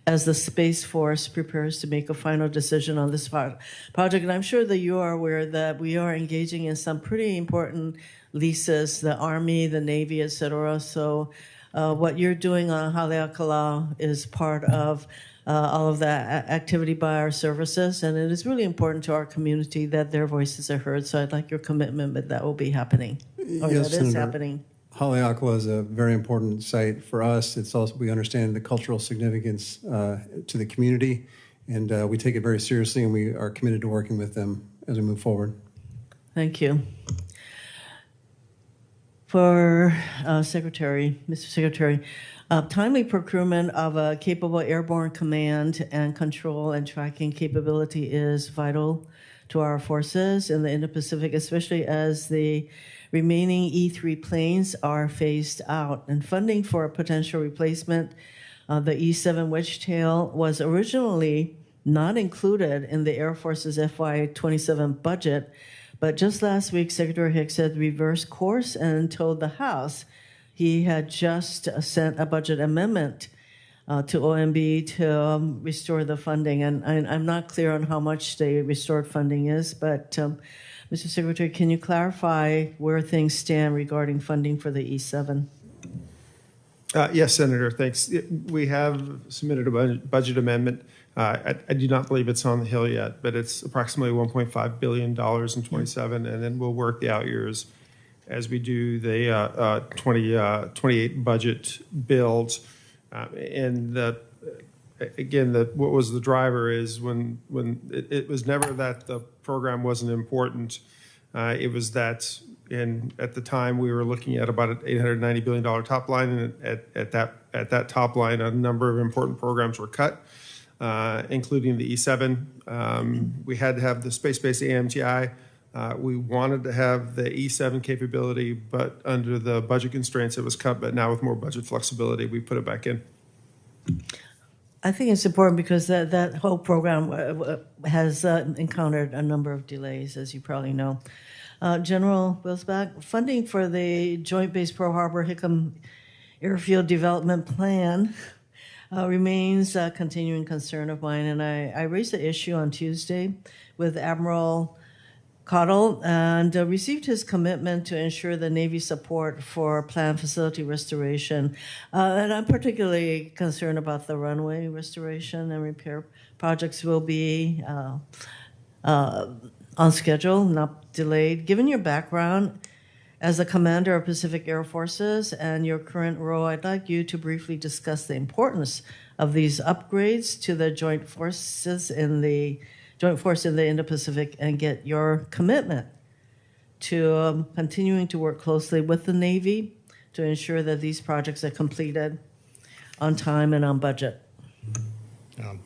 as the Space Force prepares to make a final decision on this project? And I'm sure that you are aware that we are engaging in some pretty important leases, the Army, the Navy, et cetera. So what you're doing on Haleakala is part of all of that activity by our services, and it is really important to our community that their voices are heard. So I'd like your commitment that that will be happening. Yes, that is Senator. happening. Haleakala is a very important site for us. It's also, we understand the cultural significance to the community, and we take it very seriously, and we are committed to working with them as we move forward. Thank you. For Mr. Secretary, timely procurement of a capable airborne command and control and tracking capability is vital to our forces in the Indo-Pacific, especially as the remaining E-3 planes are phased out. And funding for a potential replacement, the E-7 Wedgetail, was originally not included in the Air Force's FY27 budget. But just last week, Secretary Hicks had reversed course and told the House he had just sent a budget amendment to OMB to restore the funding. And I'm not clear on how much the restored funding is, but Mr. Secretary, can you clarify where things stand regarding funding for the E-7? Yes, Senator, thanks. We have submitted a budget amendment. I do not believe it's on the Hill yet, but it's approximately $1.5 billion in 27, and then we'll work the out years as we do the 28 budget builds. And again, what was the driver is when it was never that the program wasn't important. It was that, and at the time we were looking at about an $890 billion top line, and at that top line, a number of important programs were cut. Including the E-7. We had to have the space-based AMTI. We wanted to have the E-7 capability, but under the budget constraints, it was cut. But now with more budget flexibility, we put it back in. I think it's important because that whole program has encountered a number of delays, as you probably know. General Wilsbach, funding for the Joint Base Pearl Harbor Hickam Airfield Development Plan remains a continuing concern of mine, and I raised the issue on Tuesday with Admiral Cottle, and received his commitment to ensure the Navy support for planned facility restoration. And I'm particularly concerned about the runway restoration and repair projects will be on schedule, not delayed. Given your background as a commander of Pacific Air Forces and your current role, I'd like you to briefly discuss the importance of these upgrades to the joint force in the Indo-Pacific and get your commitment to continuing to work closely with the Navy to ensure that these projects are completed on time and on budget.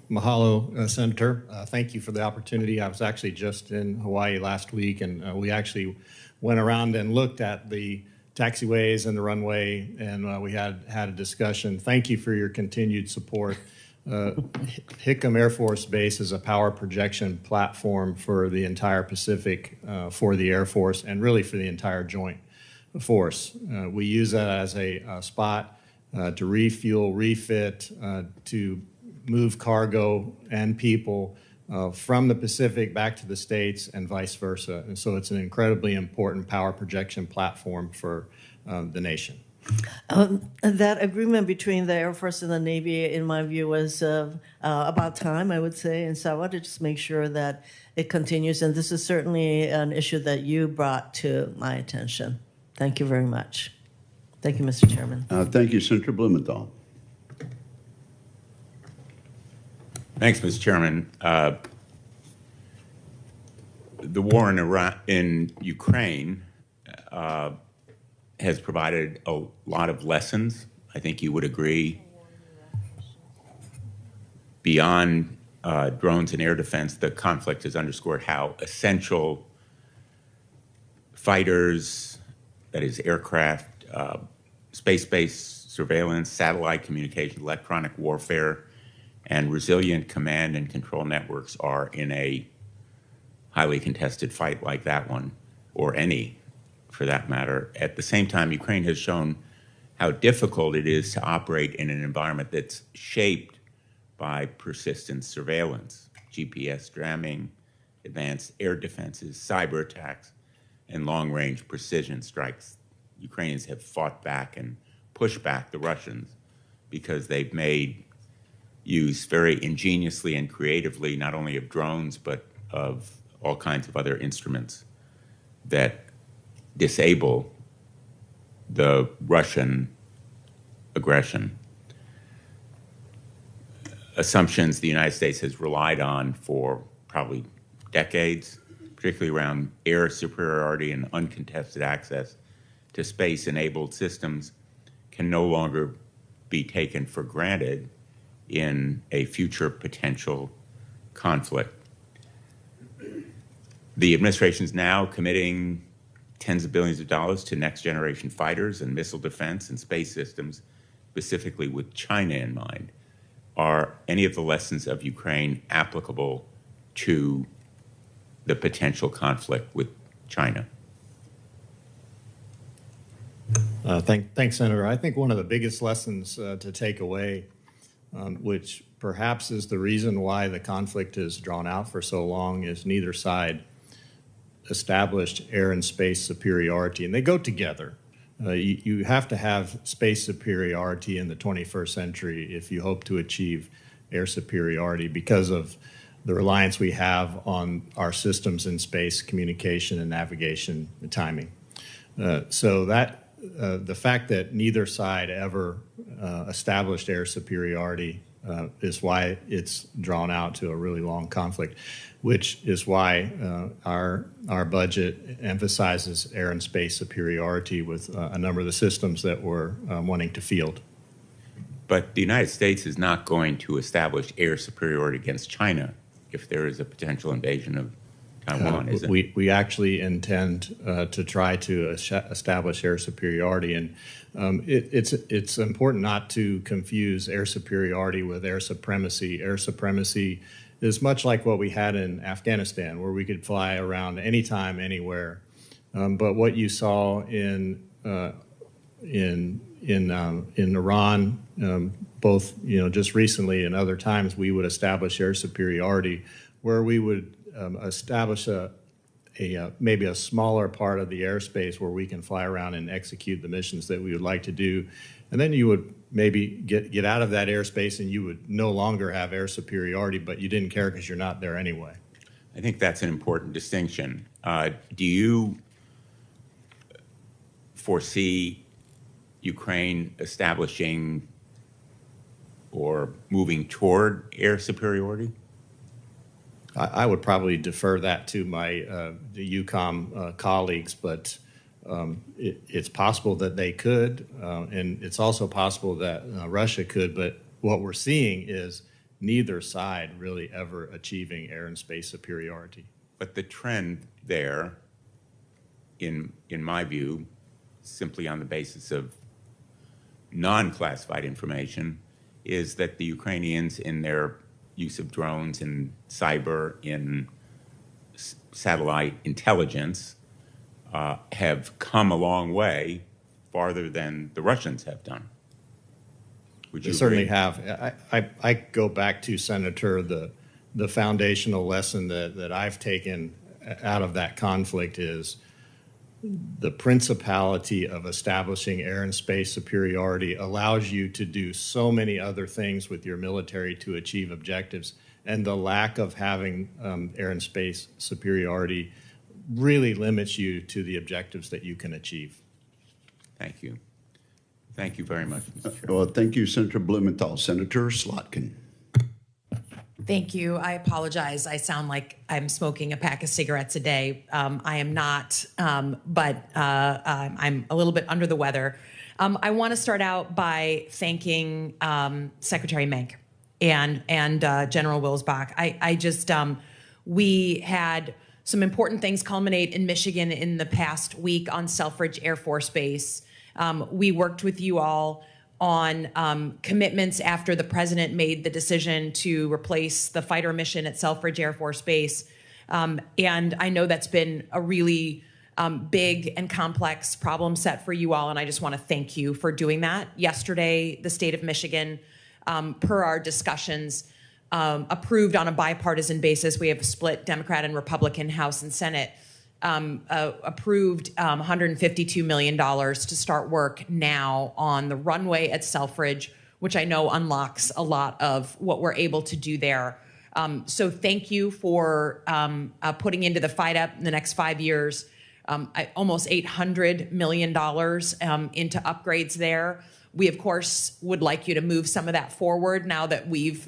Mahalo, Senator. Thank you for the opportunity. I was actually just in Hawaii last week, and we actually went around and looked at the taxiways and the runway, and we had a discussion. Thank you for your continued support. Hickam Air Force Base is a power projection platform for the entire Pacific, for the Air Force, and really for the entire joint force. We use that as a spot to refuel, refit, to move cargo and people from the Pacific back to the States and vice versa. And so it's an incredibly important power projection platform for the nation. That agreement between the Air Force and the Navy, in my view, was about time, I would say. And so I wanted to just make sure that it continues. And this is certainly an issue that you brought to my attention. Thank you very much. Thank you, Mr. Chairman. Thank you, Senator Blumenthal. Thanks, Mr. Chairman. The war in Ukraine has provided a lot of lessons. I think you would agree. Beyond drones and air defense, the conflict has underscored how essential fighters, that is aircraft, space-based surveillance, satellite communication, electronic warfare, and resilient command and control networks are in a highly contested fight like that one, or any for that matter. At the same time, Ukraine has shown how difficult it is to operate in an environment that's shaped by persistent surveillance, GPS jamming, advanced air defenses, cyber attacks, and long-range precision strikes. Ukrainians have fought back and pushed back the Russians because they've made use very ingeniously and creatively not only of drones but of all kinds of other instruments that disable the Russian aggression. Assumptions the United States has relied on for probably decades, particularly around air superiority and uncontested access to space-enabled systems, can no longer be taken for granted in a future potential conflict. The administration is now committing tens of billions of dollars to next-generation fighters and missile defense and space systems, specifically with China in mind. Are any of the lessons of Ukraine applicable to the potential conflict with China? Thanks, Senator. I think one of the biggest lessons to take away, which perhaps is the reason why the conflict is drawn out for so long, is neither side established air and space superiority, and they go together. You have to have space superiority in the 21st century if you hope to achieve air superiority because of the reliance we have on our systems in space, communication and navigation and timing. So that the fact that neither side ever established air superiority is why it's drawn out to a really long conflict, which is why our budget emphasizes air and space superiority with a number of the systems that we're wanting to field. But the United States is not going to establish air superiority against China if there is a potential invasion of Taiwan, is it? We actually intend to try to establish air superiority, and it's important not to confuse air superiority with air supremacy. Air supremacy is much like what we had in Afghanistan, where we could fly around anytime, anywhere. But what you saw in Iran, both just recently and other times, we would establish air superiority, where we would establish maybe a smaller part of the airspace where we can fly around and execute the missions that we would like to do. And then you would maybe get out of that airspace and you would no longer have air superiority, but you didn't care because you're not there anyway. I think that's an important distinction. Do you foresee Ukraine establishing or moving toward air superiority? I would probably defer that to my the UCOM colleagues, but it's possible that they could, and it's also possible that Russia could. But what we're seeing is neither side really ever achieving air and space superiority. But the trend there, in my view, simply on the basis of non-classified information, is that the Ukrainians, in their use of drones, in cyber, in satellite intelligence, have come a long way, farther than the Russians have done. Would you They certainly agree? have. I go back to, Senator, the foundational lesson that I've taken out of that conflict is the principality of establishing air and space superiority allows you to do so many other things with your military to achieve objectives. And the lack of having air and space superiority really limits you to the objectives that you can achieve. Thank you. Thank you very much, Mr. Chair. Well, thank you, Senator Blumenthal. Senator Slotkin. Thank you. I apologize. I sound like I'm smoking a pack of cigarettes a day. I am not, but I'm a little bit under the weather. I want to start out by thanking Secretary Meink and General Wilsbach. I just, we had some important things culminate in Michigan in the past week on Selfridge Air Force Base. We worked with you all on commitments after the president made the decision to replace the fighter mission at Selfridge Air Force Base. And I know that's been a really big and complex problem set for you all, and I just want to thank you for doing that. Yesterday, the state of Michigan, per our discussions, approved on a bipartisan basis. We have a split Democrat and Republican House and Senate. Approved $152 million to start work now on the runway at Selfridge, which I know unlocks a lot of what we're able to do there. So thank you for putting into the fight up in the next 5 years, almost $800 million into upgrades there. We, of course, would like you to move some of that forward now that we've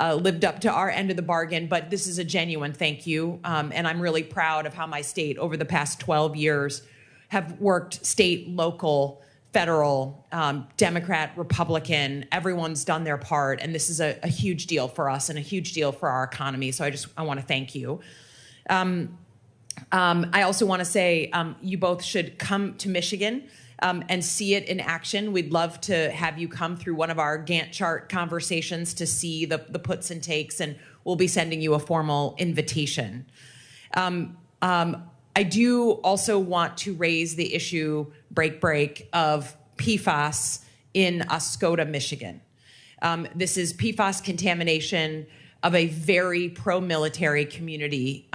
lived up to our end of the bargain. But this is a genuine thank you. And I'm really proud of how my state over the past 12 years have worked state, local, federal, Democrat, Republican. Everyone's done their part. And this is a huge deal for us and a huge deal for our economy. So I want to thank you. I also want to say you both should come to Michigan and see it in action. We'd love to have you come through one of our Gantt chart conversations to see the puts and takes, and we'll be sending you a formal invitation. I do also want to raise the issue, break, of PFAS in Oscoda, Michigan. This is PFAS contamination of a very pro-military community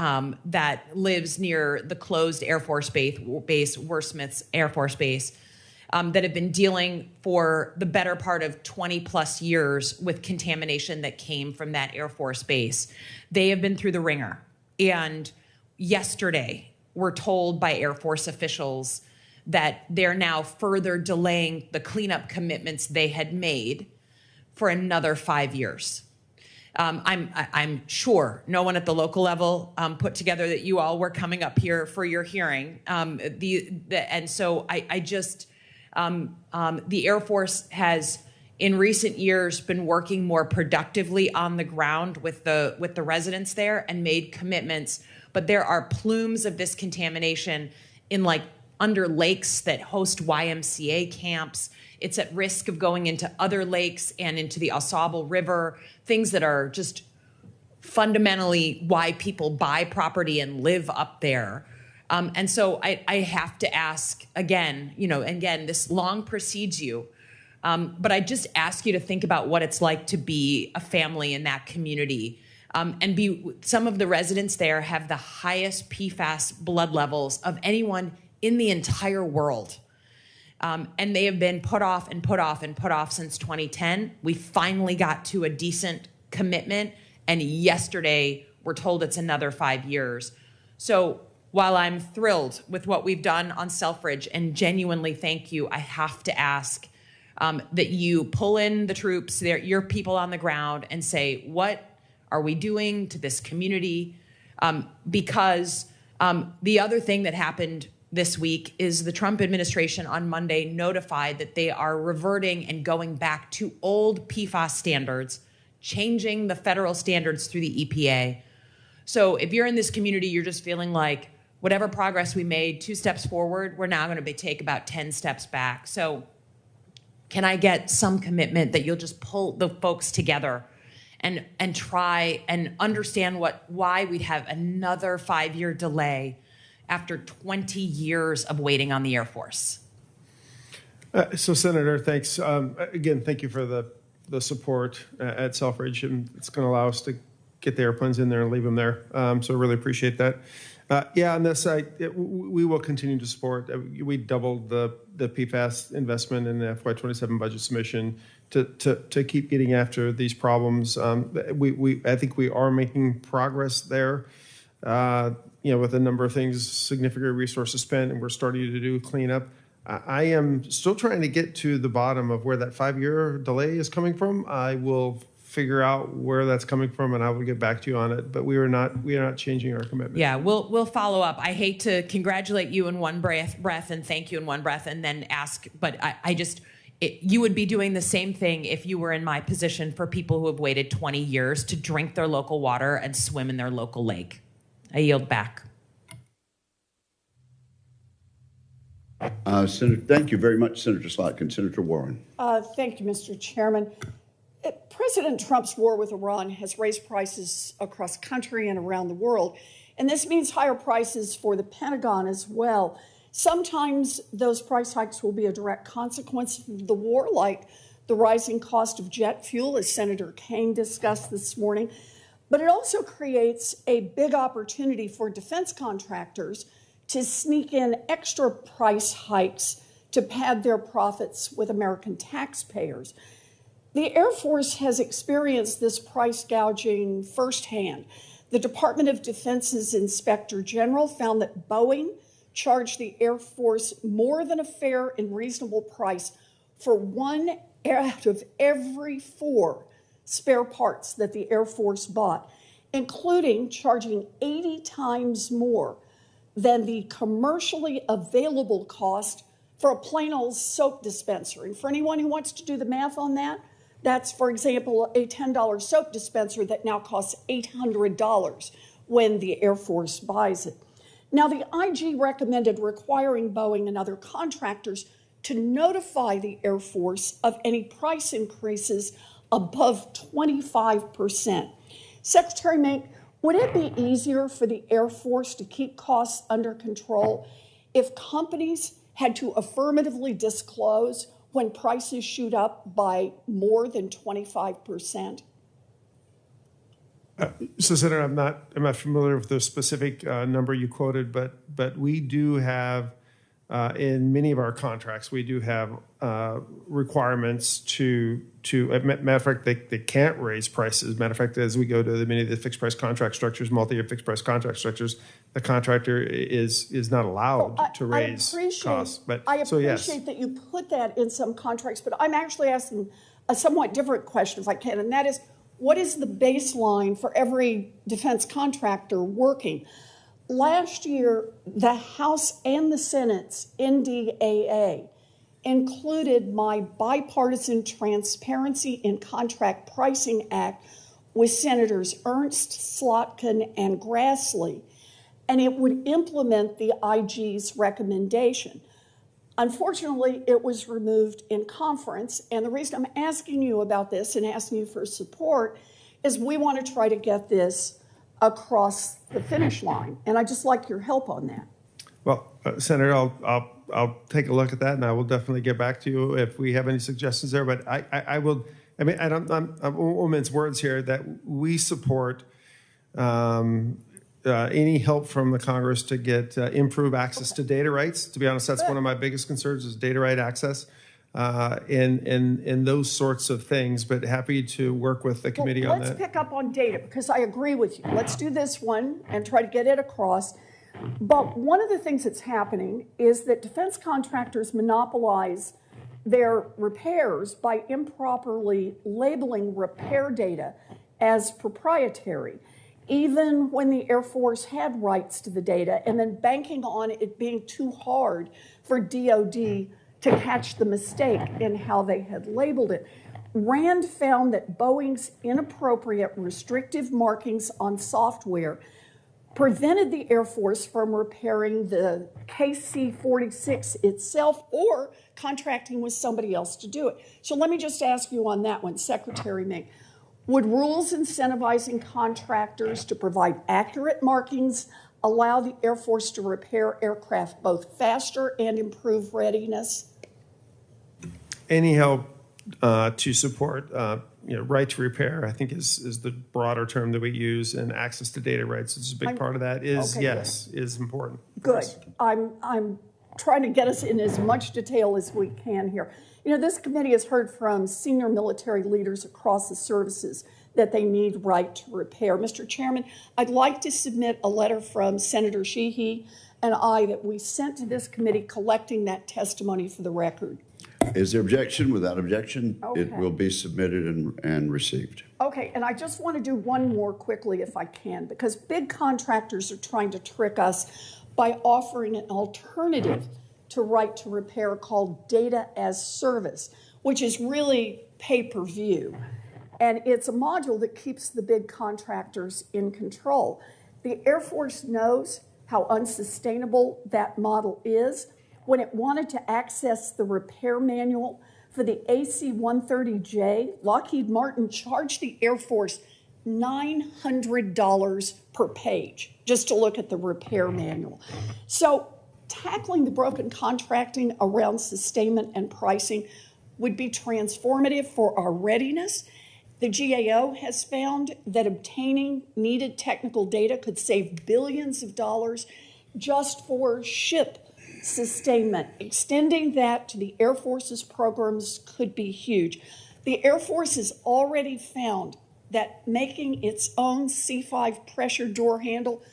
that lives near the closed Air Force base, Wordsmith's Air Force Base, that have been dealing for the better part of 20 plus years with contamination that came from that Air Force base. They have been through the ringer. And yesterday, we're told by Air Force officials that they're now further delaying the cleanup commitments they had made for another 5 years. I'm sure no one at the local level put together that you all were coming up here for your hearing. And so I just, the Air Force has in recent years been working more productively on the ground with the residents there and made commitments. But there are plumes of this contamination in under lakes that host YMCA camps. It's at risk of going into other lakes and into the Ausable River, things that are just fundamentally why people buy property and live up there. And so I have to ask again, this long precedes you, but I just ask you to think about what it's like to be a family in that community. Some of the residents there have the highest PFAS blood levels of anyone in the entire world. And they have been put off and put off and put off since 2010. We finally got to a decent commitment, and yesterday we're told it's another 5 years. So while I'm thrilled with what we've done on Selfridge and genuinely thank you, I have to ask that you pull in the troops, your people on the ground, and say, what are we doing to this community? Because the other thing that happened this week is the Trump administration on Monday notified that they are reverting and going back to old PFAS standards, changing the federal standards through the EPA. So if you're in this community, you're just feeling like whatever progress we made, 2 steps forward, we're now going to take about 10 steps back. So can I get some commitment that you'll just pull the folks together and try and understand why we'd have another 5-year delay after 20 years of waiting on the Air Force? So, Senator, thanks. Again, thank you for the support at Selfridge, and it's going to allow us to get the airplanes in there and leave them there. So I really appreciate that. On this side, we will continue to support. We doubled the PFAS investment in the FY27 budget submission to keep getting after these problems. I think we are making progress there. With a number of things, significant resources spent, and we're starting to do cleanup. I am still trying to get to the bottom of where that 5-year delay is coming from. I will figure out where that's coming from, and I will get back to you on it. But we are not changing our commitment. Yeah, we'll follow up. I hate to congratulate you in one breath and thank you in one breath and then ask, but you would be doing the same thing if you were in my position for people who have waited 20 years to drink their local water and swim in their local lake. I yield back. Senator, thank you very much, Senator Slotkin. Senator Warren. Thank you, Mr. Chairman. President Trump's war with Iran has raised prices across country and around the world, and this means higher prices for the Pentagon as well. Sometimes those price hikes will be a direct consequence of the war, like the rising cost of jet fuel, as Senator Kaine discussed this morning. But it also creates a big opportunity for defense contractors to sneak in extra price hikes to pad their profits with American taxpayers. The Air Force has experienced this price gouging firsthand. The Department of Defense's Inspector General found that Boeing charged the Air Force more than a fair and reasonable price for 1 out of every 4 spare parts that the Air Force bought, including charging 80 times more than the commercially available cost for a plain old soap dispenser. And for anyone who wants to do the math on that, that's, for example, a $10 soap dispenser that now costs $800 when the Air Force buys it. Now, the IG recommended requiring Boeing and other contractors to notify the Air Force of any price increases above 25%. Secretary Meink, would it be easier for the Air Force to keep costs under control if companies had to affirmatively disclose when prices shoot up by more than 25%? So, Senator, I'm not familiar with the specific number you quoted, but we do have in many of our contracts we do have requirements to matter of fact they can't raise prices. Matter of fact, as we go to many of the fixed price contract structures, multi-year fixed price contract structures, the contractor is not allowed to raise costs. But I appreciate yes. that you put that in some contracts, but I'm actually asking a somewhat different question, if I can, and that is, what is the baseline for every defense contractor working? Last year, the House and the Senate's NDAA included my Bipartisan Transparency in Contract Pricing Act with Senators Ernst, Slotkin, and Grassley, and it would implement the IG's recommendation. Unfortunately, it was removed in conference, and the reason I'm asking you about this and asking you for support is we want to try to get this across the finish line, and I'd just like your help on that. Well, Senator, I'll take a look at that, and I will definitely get back to you if we have any suggestions there. But I will. I mean, I won't mince words here. That we support Any help from the Congress to get improved access to data rights. To be honest, that's one of my biggest concerns is data right access and those sorts of things. But happy to work with the committee on that. Let's pick up on data because I agree with you. Let's do this one and try to get it across. But one of the things that's happening is that defense contractors monopolize their repairs by improperly labeling repair data as proprietary, even when the Air Force had rights to the data, and then banking on it being too hard for DOD to catch the mistake in how they had labeled it. RAND found that Boeing's inappropriate restrictive markings on software prevented the Air Force from repairing the KC-46 itself or contracting with somebody else to do it. So let me just ask you on that one, Secretary Meink. Would rules incentivizing contractors to provide accurate markings allow the Air Force to repair aircraft both faster and improve readiness? Any help to support right to repair, I think is the broader term that we use, and access to data rights is a big part of that. Is important. Good. I'm trying to get us in as much detail as we can here. You know, this committee has heard from senior military leaders across the services that they need right to repair. Mr. Chairman, I'd like to submit a letter from Senator Sheehy and I that we sent to this committee collecting that testimony for the record. Is there objection? Without objection, Okay. it will be submitted and received. Okay, and I just want to do one more quickly if I can, because big contractors are trying to trick us by offering an alternative to right to repair called data as service, which is really pay-per-view. And it's a module that keeps the big contractors in control. The Air Force knows how unsustainable that model is. When it wanted to access the repair manual for the AC-130J, Lockheed Martin charged the Air Force $900 per page just to look at the repair manual. So tackling the broken contracting around sustainment and pricing would be transformative for our readiness. The GAO has found that obtaining needed technical data could save billions of dollars just for ship sustainment. Extending that to the Air Force's programs could be huge. The Air Force has already found that making its own C5 pressure door handle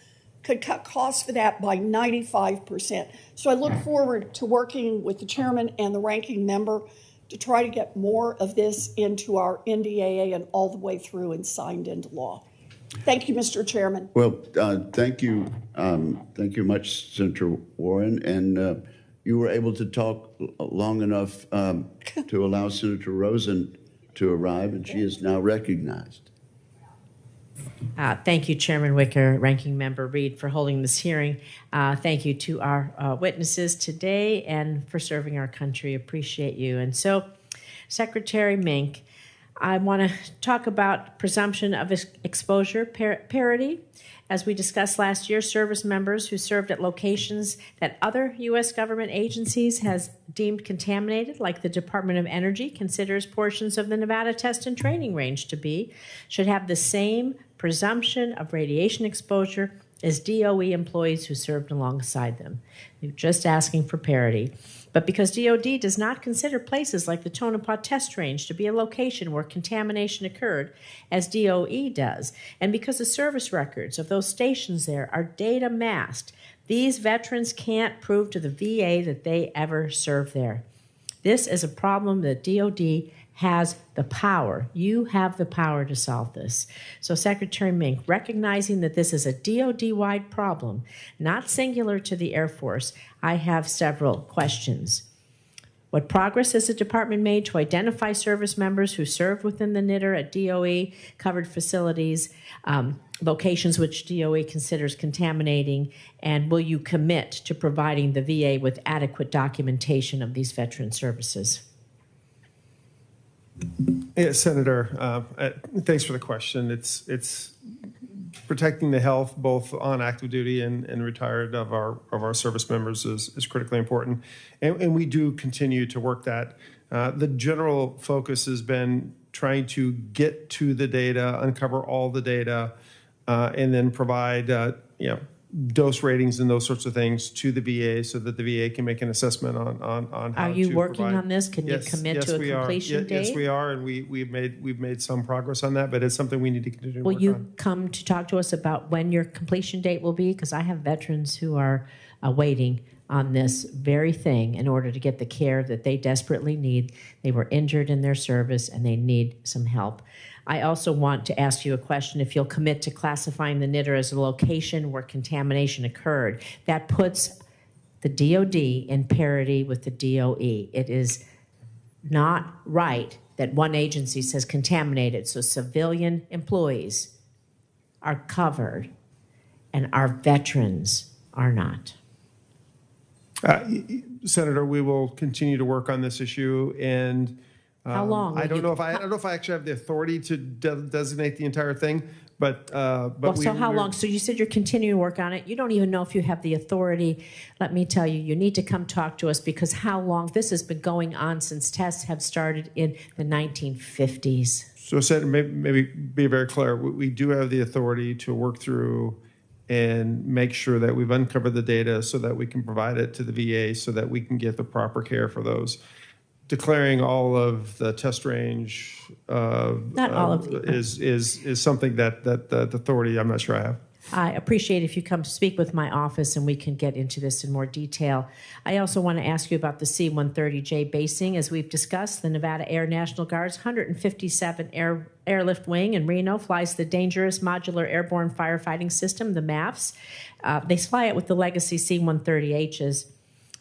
could cut costs for that by 95%. So I look forward to working with the chairman and the ranking member to try to get more of this into our NDAA and all the way through and signed into law. Thank you, Mr. Chairman. Well, thank you. Thank you much, Senator Warren. And you were able to talk long enough to allow Senator Rosen to arrive, and she is now recognized. Thank you, Chairman Wicker, Ranking Member Reed, for holding this hearing. Thank you to our witnesses today and for serving our country. Appreciate you. And so, Secretary Meink, I want to talk about presumption of exposure parity. As we discussed last year, service members who served at locations that other U.S. government agencies has deemed contaminated, like the Department of Energy considers portions of the Nevada Test and Training Range to be, should have the same presumption of radiation exposure as DOE employees who served alongside them. They're just asking for parity. But because DOD does not consider places like the Tonopah Test Range to be a location where contamination occurred, as DOE does, and because the service records of those stations there are data masked, these veterans can't prove to the VA that they ever served there. This is a problem that DOD has the power. You have the power to solve this. So, Secretary Meink, recognizing that this is a DOD-wide problem, not singular to the Air Force, I have several questions. What progress has the department made to identify service members who served within the NITR at DOE-covered facilities, locations which DOE considers contaminating, and will you commit to providing the VA with adequate documentation of these veteran services? Yeah, Senator, thanks for the question. It's protecting the health, both on active duty and retired, of our service members is critically important, and we do continue to work that. The general focus has been trying to get to the data, uncover all the data, and then provide dose ratings and those sorts of things to the VA so that the VA can make an assessment on how Are you to working provide. on this? Can you commit to a completion date? Yes, we are, and we've made some progress on that, but it's something we need to continue to Will work you on. come to talk to us about when your completion date will be? Because I have veterans who are waiting on this very thing in order to get the care that they desperately need. They were injured in their service and they need some help. I also want to ask you a question. If you'll commit to classifying the knitter as a location where contamination occurred, that puts the DOD in parity with the DOE. It is not right that one agency says contaminated, so civilian employees are covered and our veterans are not. Senator, we will continue to work on this issue, and how long? I don't know if I actually have the authority to designate the entire thing, but so how long? So you said you're continuing to work on it. You don't even know if you have the authority. Let me tell you, you need to come talk to us, because how long? This has been going on since tests have started in the 1950s. So, Senator, maybe be very clear. We do have the authority to work through and make sure that we've uncovered the data so that we can provide it to the VA so that we can get the proper care for those. Declaring all of the test range not all of is something that the authority I'm not sure I have. I appreciate if you come to speak with my office and we can get into this in more detail. I also want to ask you about the C-130J basing. As we've discussed, the Nevada Air National Guard's 157 Airlift Wing in Reno flies the dangerous Modular Airborne Firefighting System, the MAFS. They fly it with the legacy C-130Hs.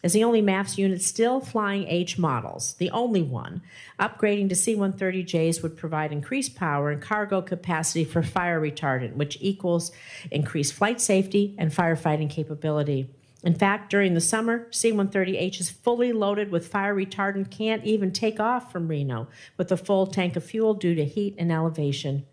As the only MAFS unit still flying H models, the only one, upgrading to C-130Js would provide increased power and cargo capacity for fire retardant, which equals increased flight safety and firefighting capability. In fact, during the summer, C-130H is fully loaded with fire retardant, can't even take off from Reno with a full tank of fuel due to heat and elevation.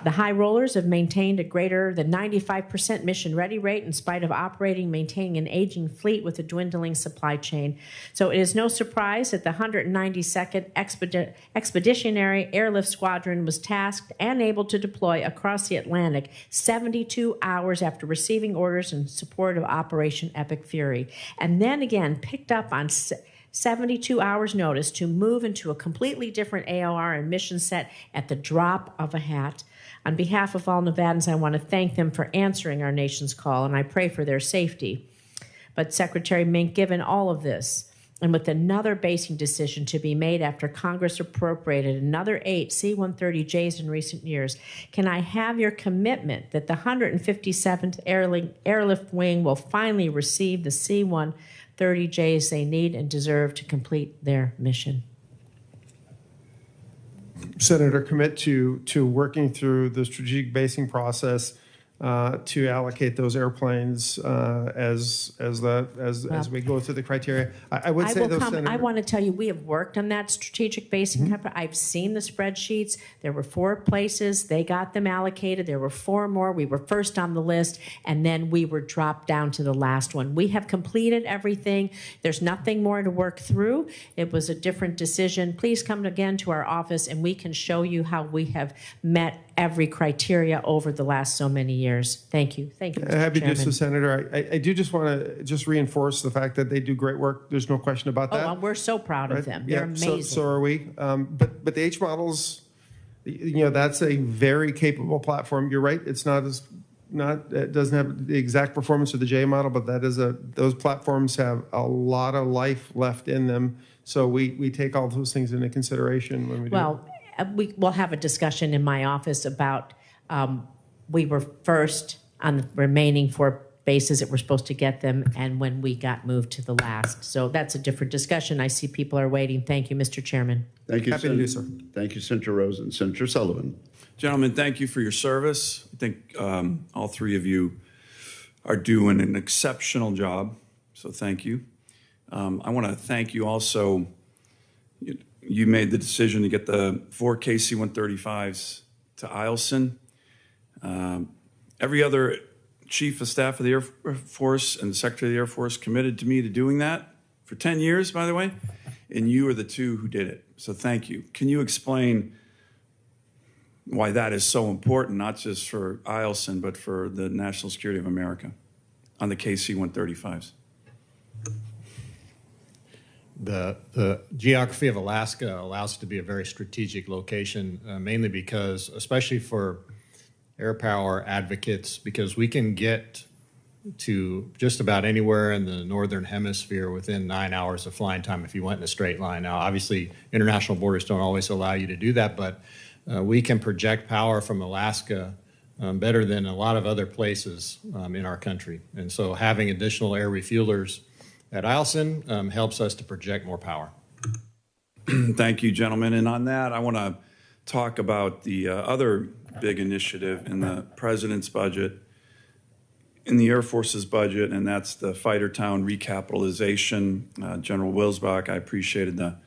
The high rollers have maintained a greater than 95% mission-ready rate in spite of maintaining an aging fleet with a dwindling supply chain. So it is no surprise that the 192nd Expeditionary Airlift Squadron was tasked and able to deploy across the Atlantic 72 hours after receiving orders in support of Operation Epic Fury, and then again picked up on 72 hours notice to move into a completely different AOR and mission set at the drop of a hat. On behalf of all Nevadans, I want to thank them for answering our nation's call, and I pray for their safety. But Secretary Meink, given all of this, and with another basing decision to be made after Congress appropriated another 8 C-130Js in recent years, can I have your commitment that the 157th Airlift Wing will finally receive the C-130Js they need and deserve to complete their mission? Senator, commit to working through the strategic basing process to allocate those airplanes as we go through the criteria. I would say, though, Senator, I want to tell you, we have worked on that strategic basing. I've seen the spreadsheets. There were 4 places. They got them allocated. There were 4 more. We were first on the list, and then we were dropped down to the last one. We have completed everything. There's nothing more to work through. It was a different decision. Please come again to our office, and we can show you how we have met every criteria over the last so many years. Thank you. Thank you, Mr. Happy to do Chairman. so, Senator. I do just want to reinforce the fact that they do great work. There's no question about that. Oh, we're so proud of them. They're amazing. So are we. But the H models, that's a very capable platform. You're right. It's it doesn't have the exact performance of the J model, but those platforms have a lot of life left in them. So we take all those things into consideration when we do. Well, we will have a discussion in my office about we were first on the remaining 4 bases that were supposed to get them, and when we got moved to the last. So that's a different discussion. I see people are waiting. Thank you, Mr. Chairman. Thank you, Happy to do so. Thank you, Senator Rosen. Senator Sullivan. Gentlemen, thank you for your service. I think all 3 of you are doing an exceptional job, so thank you. I want to thank you also. You made the decision to get the 4 KC-135s to Eielson. Every other chief of staff of the Air Force and the Secretary of the Air Force committed to me to doing that for 10 years, by the way, and you are the 2 who did it. So thank you. Can you explain why that is so important, not just for Eielson, but for the national security of America on the KC-135s. The geography of Alaska allows it to be a very strategic location, mainly because, especially for air power advocates, because we can get to just about anywhere in the northern hemisphere within 9 hours of flying time if you went in a straight line. Now, obviously, international borders don't always allow you to do that, but we can project power from Alaska better than a lot of other places in our country. And so having additional air refuelers at Eielson helps us to project more power. Thank you, gentlemen. And on that, I want to talk about the other big initiative in the President's budget, in the Air Force's budget, and that's the fighter town recapitalization. General Wilsbach, I appreciated the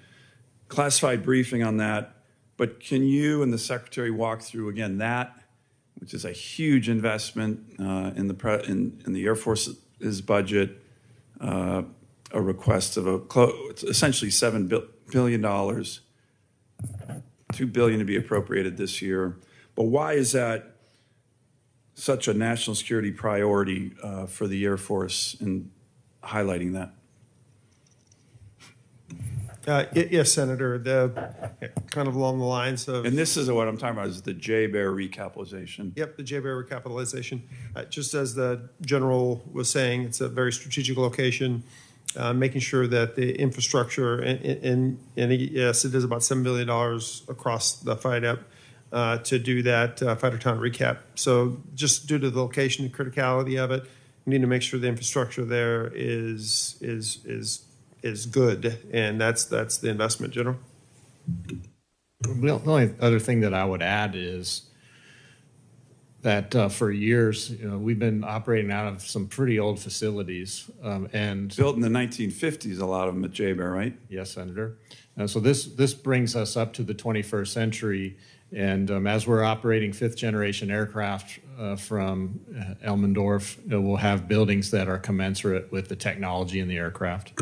classified briefing on that. But can you and the Secretary walk through again that, which is a huge investment in the Air Force's budget, a request of essentially $7 billion, $2 billion to be appropriated this year. But why is that such a national security priority for the Air Force in highlighting that? Yes, Senator. Kind of along the lines of. And this is what I'm talking about, is the J-Bear recapitalization. Yep, the J-Bear recapitalization. Just as the general was saying, it's a very strategic location, making sure that the infrastructure, and yes, it is about $7 billion across the FIDEP to do that fighter town recap. So just due to the location and criticality of it, we need to make sure the infrastructure there is good, and that's the investment, General. Well, the only other thing that I would add is that for years, we've been operating out of some pretty old facilities, and built in the 1950s, a lot of them at J-Bear, right? Yes, Senator. And so this brings us up to the 21st century, and as we're operating fifth-generation aircraft from Elmendorf, we'll have buildings that are commensurate with the technology in the aircraft.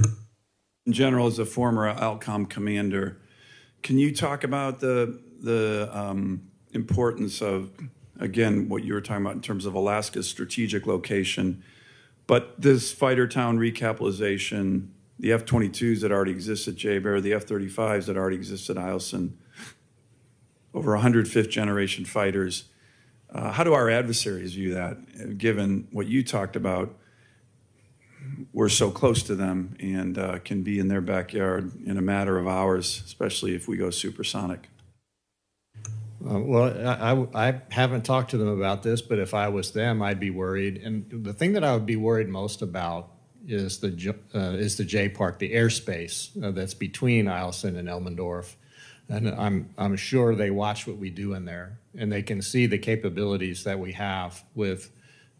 General, as a former ALCOM commander, can you talk about the importance of, again, what you were talking about in terms of Alaska's strategic location, but this fighter town recapitalization, the F-22s that already exist at J-Bear, the F-35s that already exist at Eielson, over 100 fifth-generation fighters. How do our adversaries view that, given what you talked about? We're so close to them and can be in their backyard in a matter of hours, especially if we go supersonic. Well, I haven't talked to them about this, but if I was them, I'd be worried. And the thing that I would be worried most about is the J Park, the airspace that's between Eielson and Elmendorf. And I'm sure they watch what we do in there, and they can see the capabilities that we have with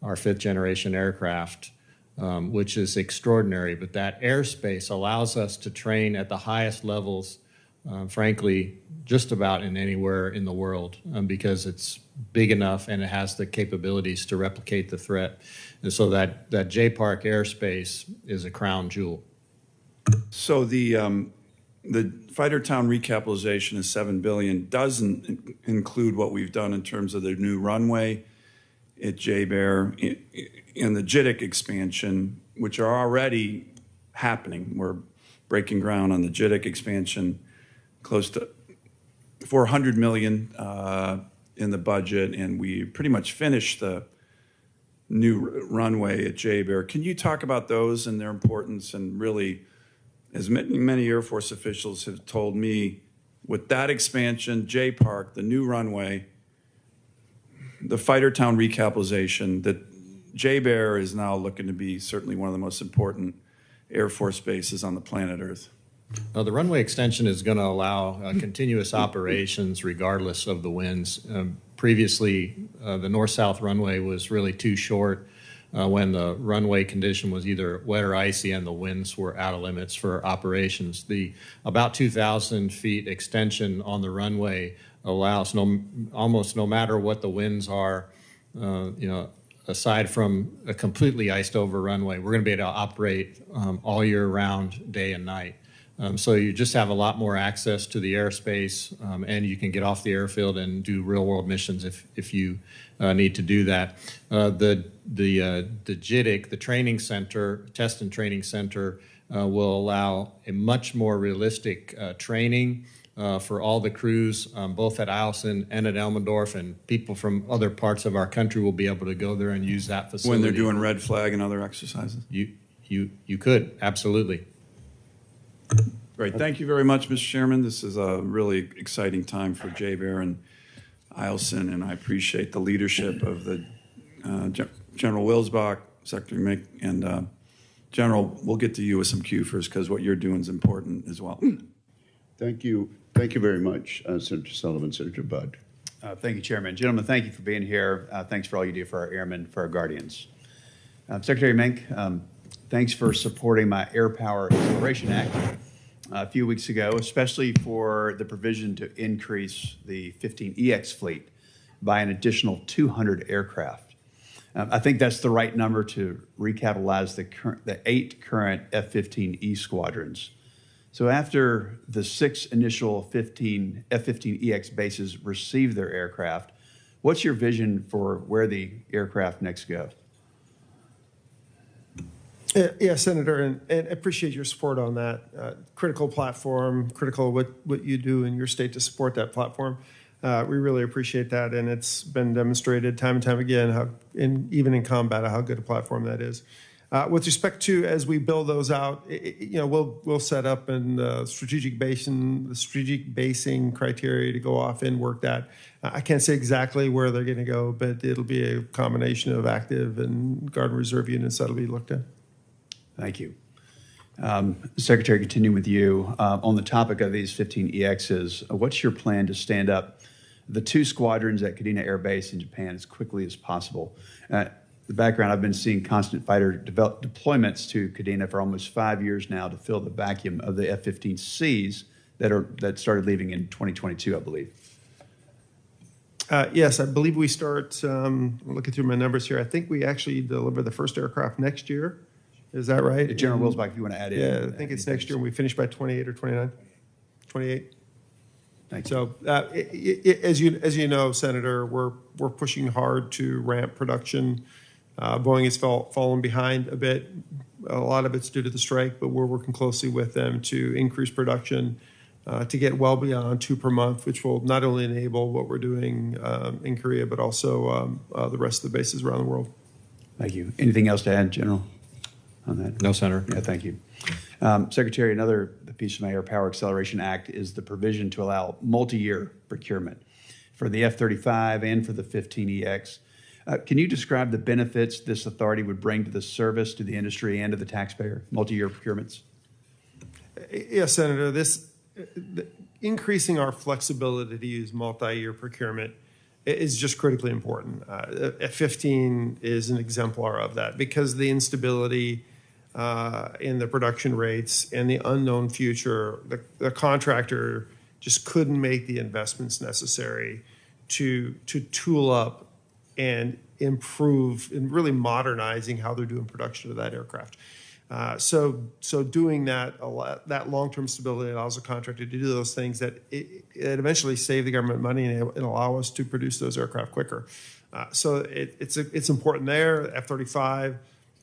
our fifth-generation aircraft, which is extraordinary. But that airspace allows us to train at the highest levels, frankly, just about in anywhere in the world, because it's big enough and it has the capabilities to replicate the threat. And so that J-Park airspace is a crown jewel. So the fighter town recapitalization is $7 billion, doesn't include what we've done in terms of the new runway at J-Bear and the JITC expansion, which are already happening. We're breaking ground on the JITC expansion, close to $400 million in the budget, and we pretty much finished the new runway at J-Bear. Can you talk about those and their importance? And really, as many Air Force officials have told me, with that expansion, J-Park, the new runway, the fighter town recapitalization, that J-Bear is now looking to be certainly one of the most important Air Force bases on the planet Earth. The runway extension is going to allow continuous operations regardless of the winds. Previously, the north-south runway was really too short when the runway condition was either wet or icy and the winds were out of limits for operations. The about 2,000 feet extension on the runway allows almost no matter what the winds are, aside from a completely iced over runway, we're going to be able to operate all year round, day and night. So you just have a lot more access to the airspace, and you can get off the airfield and do real-world missions if you need to do that. The JITIC, the training center, test and training center, will allow a much more realistic training for all the crews, both at Eielson and at Elmendorf, and people from other parts of our country will be able to go there and use that facility. When they're doing red flag and other exercises? You could, absolutely. Great. Thank you very much, Mr. Chairman. This is a really exciting time for JBER and Eielson, and I appreciate the leadership of the General Wilsbach, Secretary Meink, and General, we'll get to you with some QFers because what you're doing is important as well. Thank you. Thank you very much, Senator Sullivan, Senator Budd. Thank you, Chairman. Gentlemen, thank you for being here. Thanks for all you do for our airmen, for our guardians. Secretary Meink, thanks for supporting my Air Power Acceleration Act a few weeks ago, especially for the provision to increase the 15EX fleet by an additional 200 aircraft. I think that's the right number to recapitalize the 8 current F-15E squadrons. So after the 6 initial F-15EX bases receive their aircraft, what's your vision for where the aircraft next go? Yeah, Senator, and appreciate your support on that. Critical platform, critical what you do in your state to support that platform. We really appreciate that, and it's been demonstrated time and time again, even in combat, how good a platform that is. With respect to as we build those out, we'll set up the strategic basing criteria to go off and work that. I can't say exactly where they're going to go, but it'll be a combination of active and Guard and Reserve units that'll be looked at. Thank you. Secretary, continuing with you, on the topic of these 15EXs, what's your plan to stand up the 2 squadrons at Kadena Air Base in Japan as quickly as possible? The background, I've been seeing constant fighter deployments to Kadena for almost 5 years now to fill the vacuum of the F-15Cs that started leaving in 2022, I believe. Yes, I believe we start, looking through my numbers here, I think we actually deliver the first aircraft next year. Is that right? General Wilsbach, if you want to add in. Yeah, I think it's next year, and we finish by 28 or 29? 28. Thank you. So, as you know, Senator, we're pushing hard to ramp production. Boeing has fallen behind a bit. A lot of it's due to the strike, but we're working closely with them to increase production to get well beyond 2 per month, which will not only enable what we're doing in Korea, but also the rest of the bases around the world. Thank you. Anything else to add, General, on that? No, Senator. Yeah, thank you. Secretary, another piece of my Air Power Acceleration Act is the provision to allow multi-year procurement for the F-35 and for the 15EX. Can you describe the benefits this authority would bring to the service, to the industry, and to the taxpayer, multi-year procurements? Yes, Senator. Increasing our flexibility to use multi-year procurement is just critically important. F-15 is an exemplar of that because the instability in the production rates and the unknown future, the contractor just couldn't make the investments necessary to tool up and improve and really modernizing how they're doing production of that aircraft. So doing that long-term stability allows a contractor to do those things that it eventually save the government money and allow us to produce those aircraft quicker. So it's important there. F-35,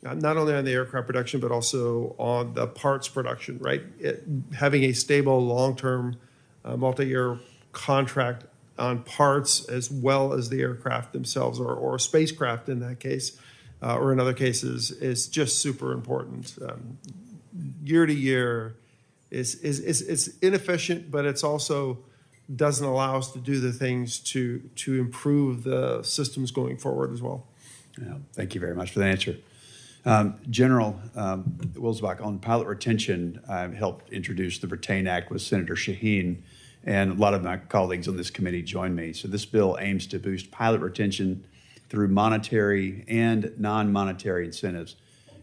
not only on the aircraft production but also on the parts production. Right, having a stable long-term multi-year contract on parts as well as the aircraft themselves or spacecraft in that case, or in other cases, is just super important. Year to year is inefficient, but it's also doesn't allow us to do the things to improve the systems going forward as well. Yeah, thank you very much for the answer. General Wilsbach, on pilot retention, I helped introduce the Retain Act with Senator Shaheen, and a lot of my colleagues on this committee joined me. So this bill aims to boost pilot retention through monetary and non-monetary incentives.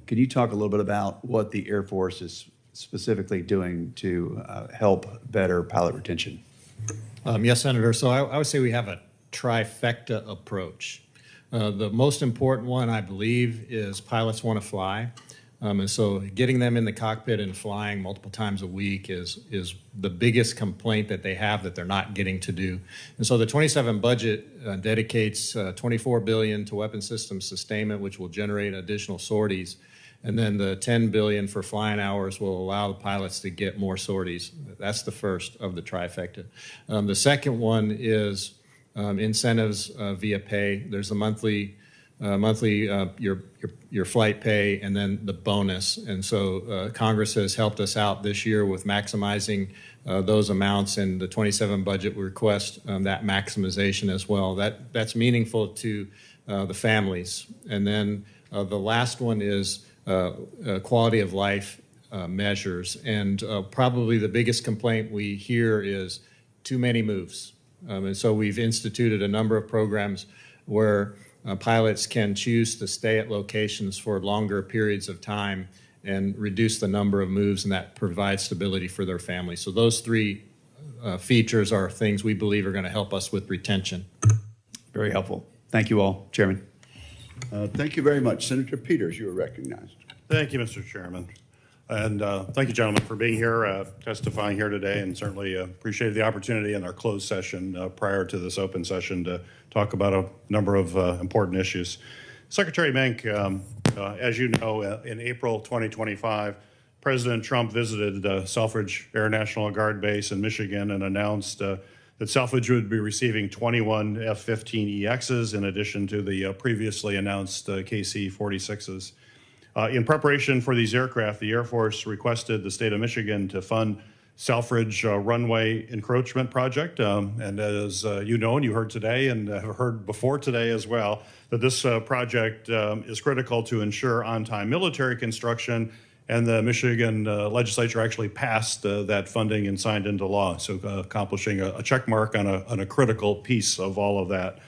Can you talk a little bit about what the Air Force is specifically doing to help better pilot retention? Yes, Senator. So I would say we have a trifecta approach. The most important one, I believe, is pilots want to fly. And so getting them in the cockpit and flying multiple times a week is the biggest complaint that they have that they're not getting to do. And so the 27 budget dedicates $24 billion to weapon systems sustainment, which will generate additional sorties. And then the $10 billion for flying hours will allow the pilots to get more sorties. That's the first of the trifecta. The second one is incentives via pay. There's a monthly your flight pay and then the bonus. And so Congress has helped us out this year with maximizing those amounts, and the 27 budget request that maximization as well. That's meaningful to the families. And then the last one is quality of life measures. And probably the biggest complaint we hear is too many moves. And so we've instituted a number of programs where pilots can choose to stay at locations for longer periods of time and reduce the number of moves, and that provides stability for their families. So those three features are things we believe are going to help us with retention. Very helpful. Thank you all, Chairman. Thank you very much. Senator Peters, you are recognized. Thank you, Mr. Chairman. And thank you, gentlemen, for being here, testifying here today, and certainly appreciated the opportunity in our closed session prior to this open session to talk about a number of important issues. Secretary Meink, as you know, in April 2025, President Trump visited Selfridge Air National Guard Base in Michigan and announced that Selfridge would be receiving 21 F-15EXs in addition to the previously announced KC-46s. In preparation for these aircraft, the Air Force requested the state of Michigan to fund Selfridge runway encroachment project. And as you know, and you heard today and have heard before today as well, that this project is critical to ensure on-time military construction, and the Michigan legislature actually passed that funding and signed into law, so accomplishing a check mark on a critical piece of all of that.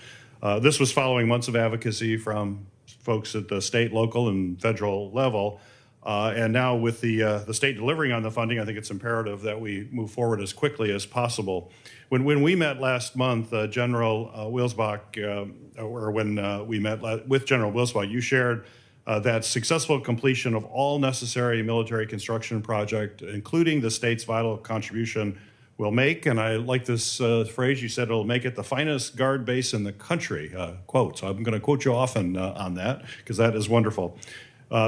This was following months of advocacy from folks at the state, local, and federal level. And now with the state delivering on the funding, I think it's imperative that we move forward as quickly as possible. When we met last month, General Wilsbach, or when we met with General Wilsbach, you shared that successful completion of all necessary military construction project, including the state's vital contribution, will make, and I like this phrase, you said it'll make it the finest guard base in the country, quote. So I'm going to quote you often on that, because that is wonderful.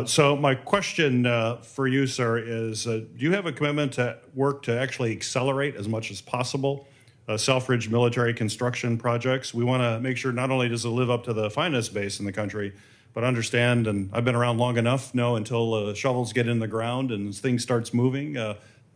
So my question for you, sir, is do you have a commitment to work to actually accelerate as much as possible Selfridge military construction projects? We want to make sure not only does it live up to the finest base in the country, but understand, and I've been around long enough, know until shovels get in the ground and things starts moving,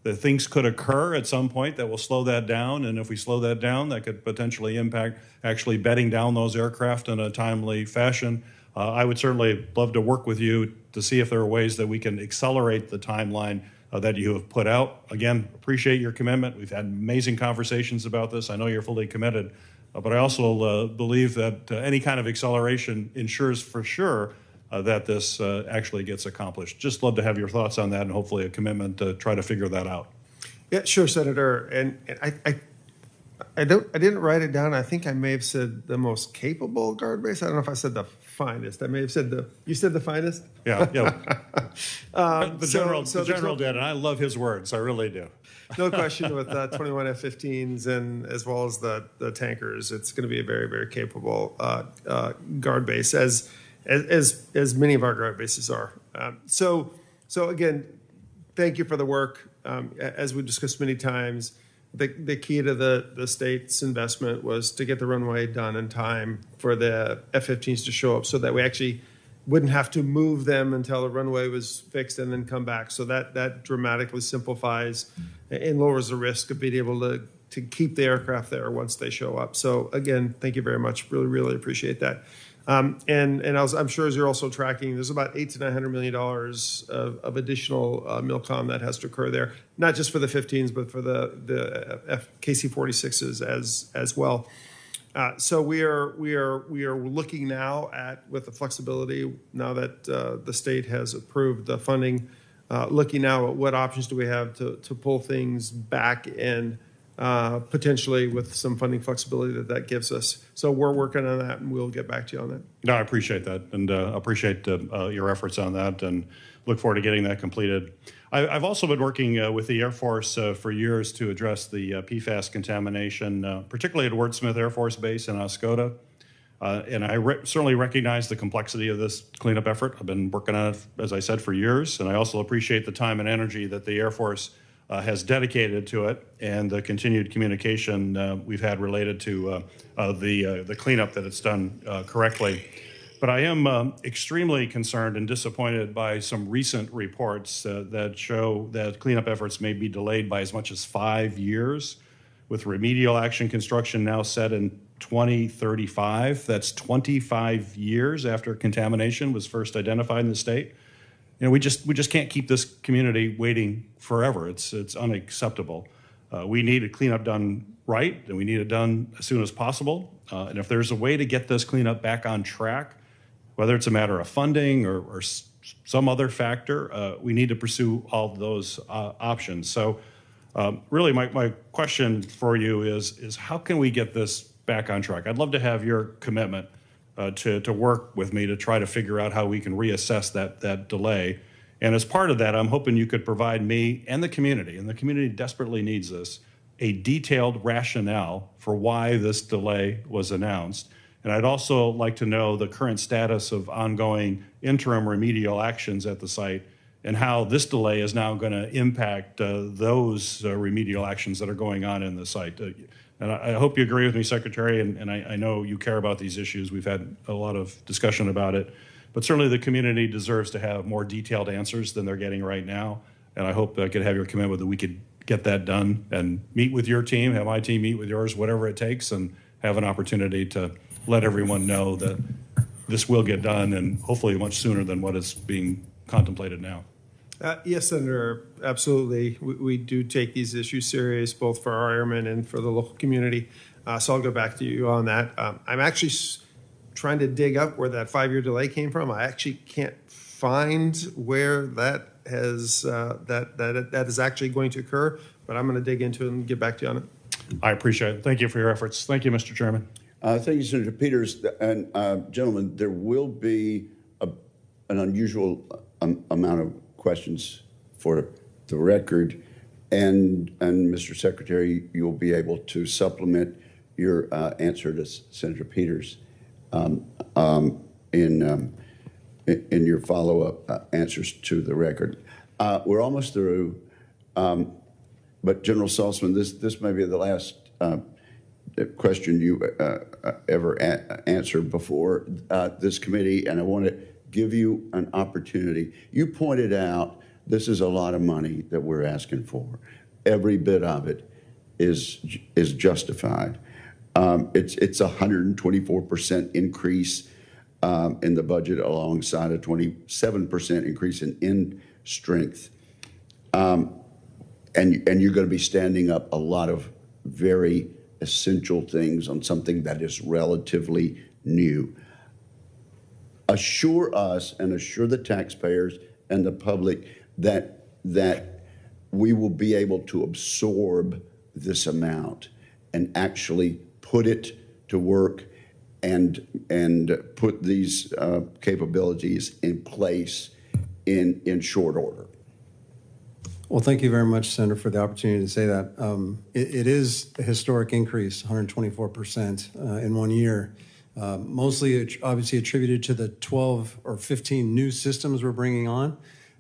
that things could occur at some point that will slow that down. And if we slow that down, that could potentially impact actually bedding down those aircraft in a timely fashion. I would certainly love to work with you to see if there are ways that we can accelerate the timeline that you have put out. Again, appreciate your commitment. We've had amazing conversations about this. I know you're fully committed. But I also believe that any kind of acceleration ensures for sure that this actually gets accomplished. Just love to have your thoughts on that, and hopefully a commitment to try to figure that out. Yeah, sure, Senator. And I didn't write it down. I think I may have said the most capable guard base. I don't know if I said the finest. I may have said you said the finest? Yeah. The general did, and I love his words. I really do. No question with 21 F-15s and as well as the tankers, it's going to be a very, very capable guard base, as many of our guard bases are. So again, thank you for the work. As we discussed many times, the key to the state's investment was to get the runway done in time for the F-15s to show up, so that we actually wouldn't have to move them until the runway was fixed and then come back. So that dramatically simplifies and lowers the risk of being able to keep the aircraft there once they show up. So again, thank you very much. Really, really appreciate that. And I'm sure as you're also tracking, there's about $800 to $900 million of additional MILCOM that has to occur there, not just for the 15s, but for the KC-46s as well. So we are looking now at, with the flexibility now that the state has approved the funding, looking now at what options do we have to pull things back and potentially with some funding flexibility that gives us. So we're working on that, and we'll get back to you on that. No, I appreciate that, and appreciate your efforts on that, and look forward to getting that completed. I've also been working with the Air Force for years to address the PFAS contamination, particularly at Ward Smith Air Force Base in Oscoda. And I certainly recognize the complexity of this cleanup effort. I've been working on it, as I said, for years, and I also appreciate the time and energy that the Air Force has dedicated to it, and the continued communication we've had related to the cleanup, that it's done correctly. But I am extremely concerned and disappointed by some recent reports that show that cleanup efforts may be delayed by as much as 5 years, with remedial action construction now set in 2035. That's 25 years after contamination was first identified in the state. You know, we just can't keep this community waiting forever. It's unacceptable. We need a cleanup done right, and we need it done as soon as possible. And if there's a way to get this cleanup back on track, whether it's a matter of funding or some other factor, we need to pursue all of those options. So really my question for you is how can we get this back on track? I'd love to have your commitment to work with me to try to figure out how we can reassess that delay. And as part of that, I'm hoping you could provide me and the community desperately needs this, a detailed rationale for why this delay was announced. And I'd also like to know the current status of ongoing interim remedial actions at the site, and how this delay is now going to impact those remedial actions that are going on in the site. And I hope you agree with me, Secretary, and I know you care about these issues. We've had a lot of discussion about it. But certainly the community deserves to have more detailed answers than they're getting right now. And I hope I could have your commitment that we could get that done and meet with your team, have my team meet with yours, whatever it takes, and have an opportunity to let everyone know that this will get done, and hopefully much sooner than what is being contemplated now. Yes, Senator, absolutely. We do take these issues serious, both for our airmen and for the local community. So I'll go back to you on that. I'm actually trying to dig up where that 5-year delay came from. I actually can't find where that has that is actually going to occur, but I'm going to dig into it and get back to you on it. I appreciate it. Thank you for your efforts. Thank you, Mr. Chairman. Thank you, Senator Peters. And gentlemen, there will be an unusual amount of questions for the record, and Mr. Secretary, you'll be able to supplement your answer to Senator Peters in your follow-up answers to the record. We're almost through, but General Saltzman, this may be the last question you ever answered before this committee, and I want to give you an opportunity. You pointed out this is a lot of money that we're asking for. Every bit of it is justified. It's a 124% increase in the budget, alongside a 27% increase in strength. And you're going to be standing up a lot of very essential things on something that is relatively new. Assure us and assure the taxpayers and the public that we will be able to absorb this amount and actually put it to work and put these capabilities in place in short order. Well, thank you very much, Senator, for the opportunity to say that. It is a historic increase, 124% in 1 year. Mostly obviously attributed to the 12 or 15 new systems we're bringing on,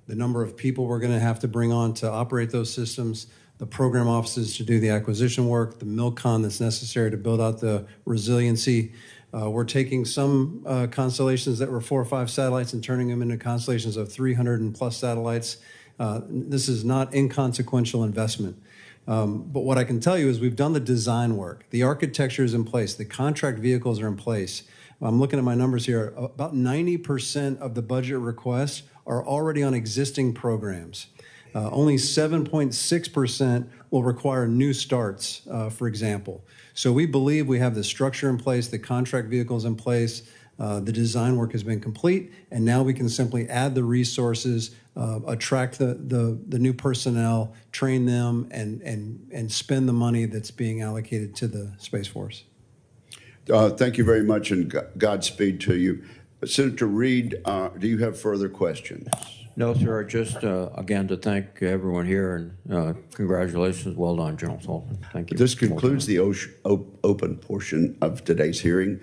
the number of people we're going to have to bring on to operate those systems, the program offices to do the acquisition work, the MILCON that's necessary to build out the resiliency. We're taking some constellations that were 4 or 5 satellites and turning them into constellations of 300 and plus satellites. This is not inconsequential investment. But what I can tell you is we've done the design work. The architecture is in place. The contract vehicles are in place. I'm looking at my numbers here. About 90% of the budget requests are already on existing programs. Only 7.6% will require new starts, for example. So we believe we have the structure in place, the contract vehicles in place, The design work has been complete, and now we can simply add the resources, attract the new personnel, train them, and spend the money that's being allocated to the Space Force. Thank you very much, and Godspeed to you. Senator Reed, do you have further questions? No, sir. Just again to thank everyone here, and congratulations. Well done, General Saltzman. Thank you. This concludes the open portion of today's hearing.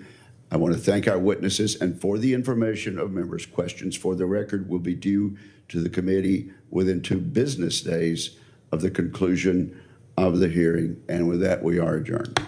I want to thank our witnesses, and for the information of members, questions for the record will be due to the committee within 2 business days of the conclusion of the hearing. And with that, we are adjourned.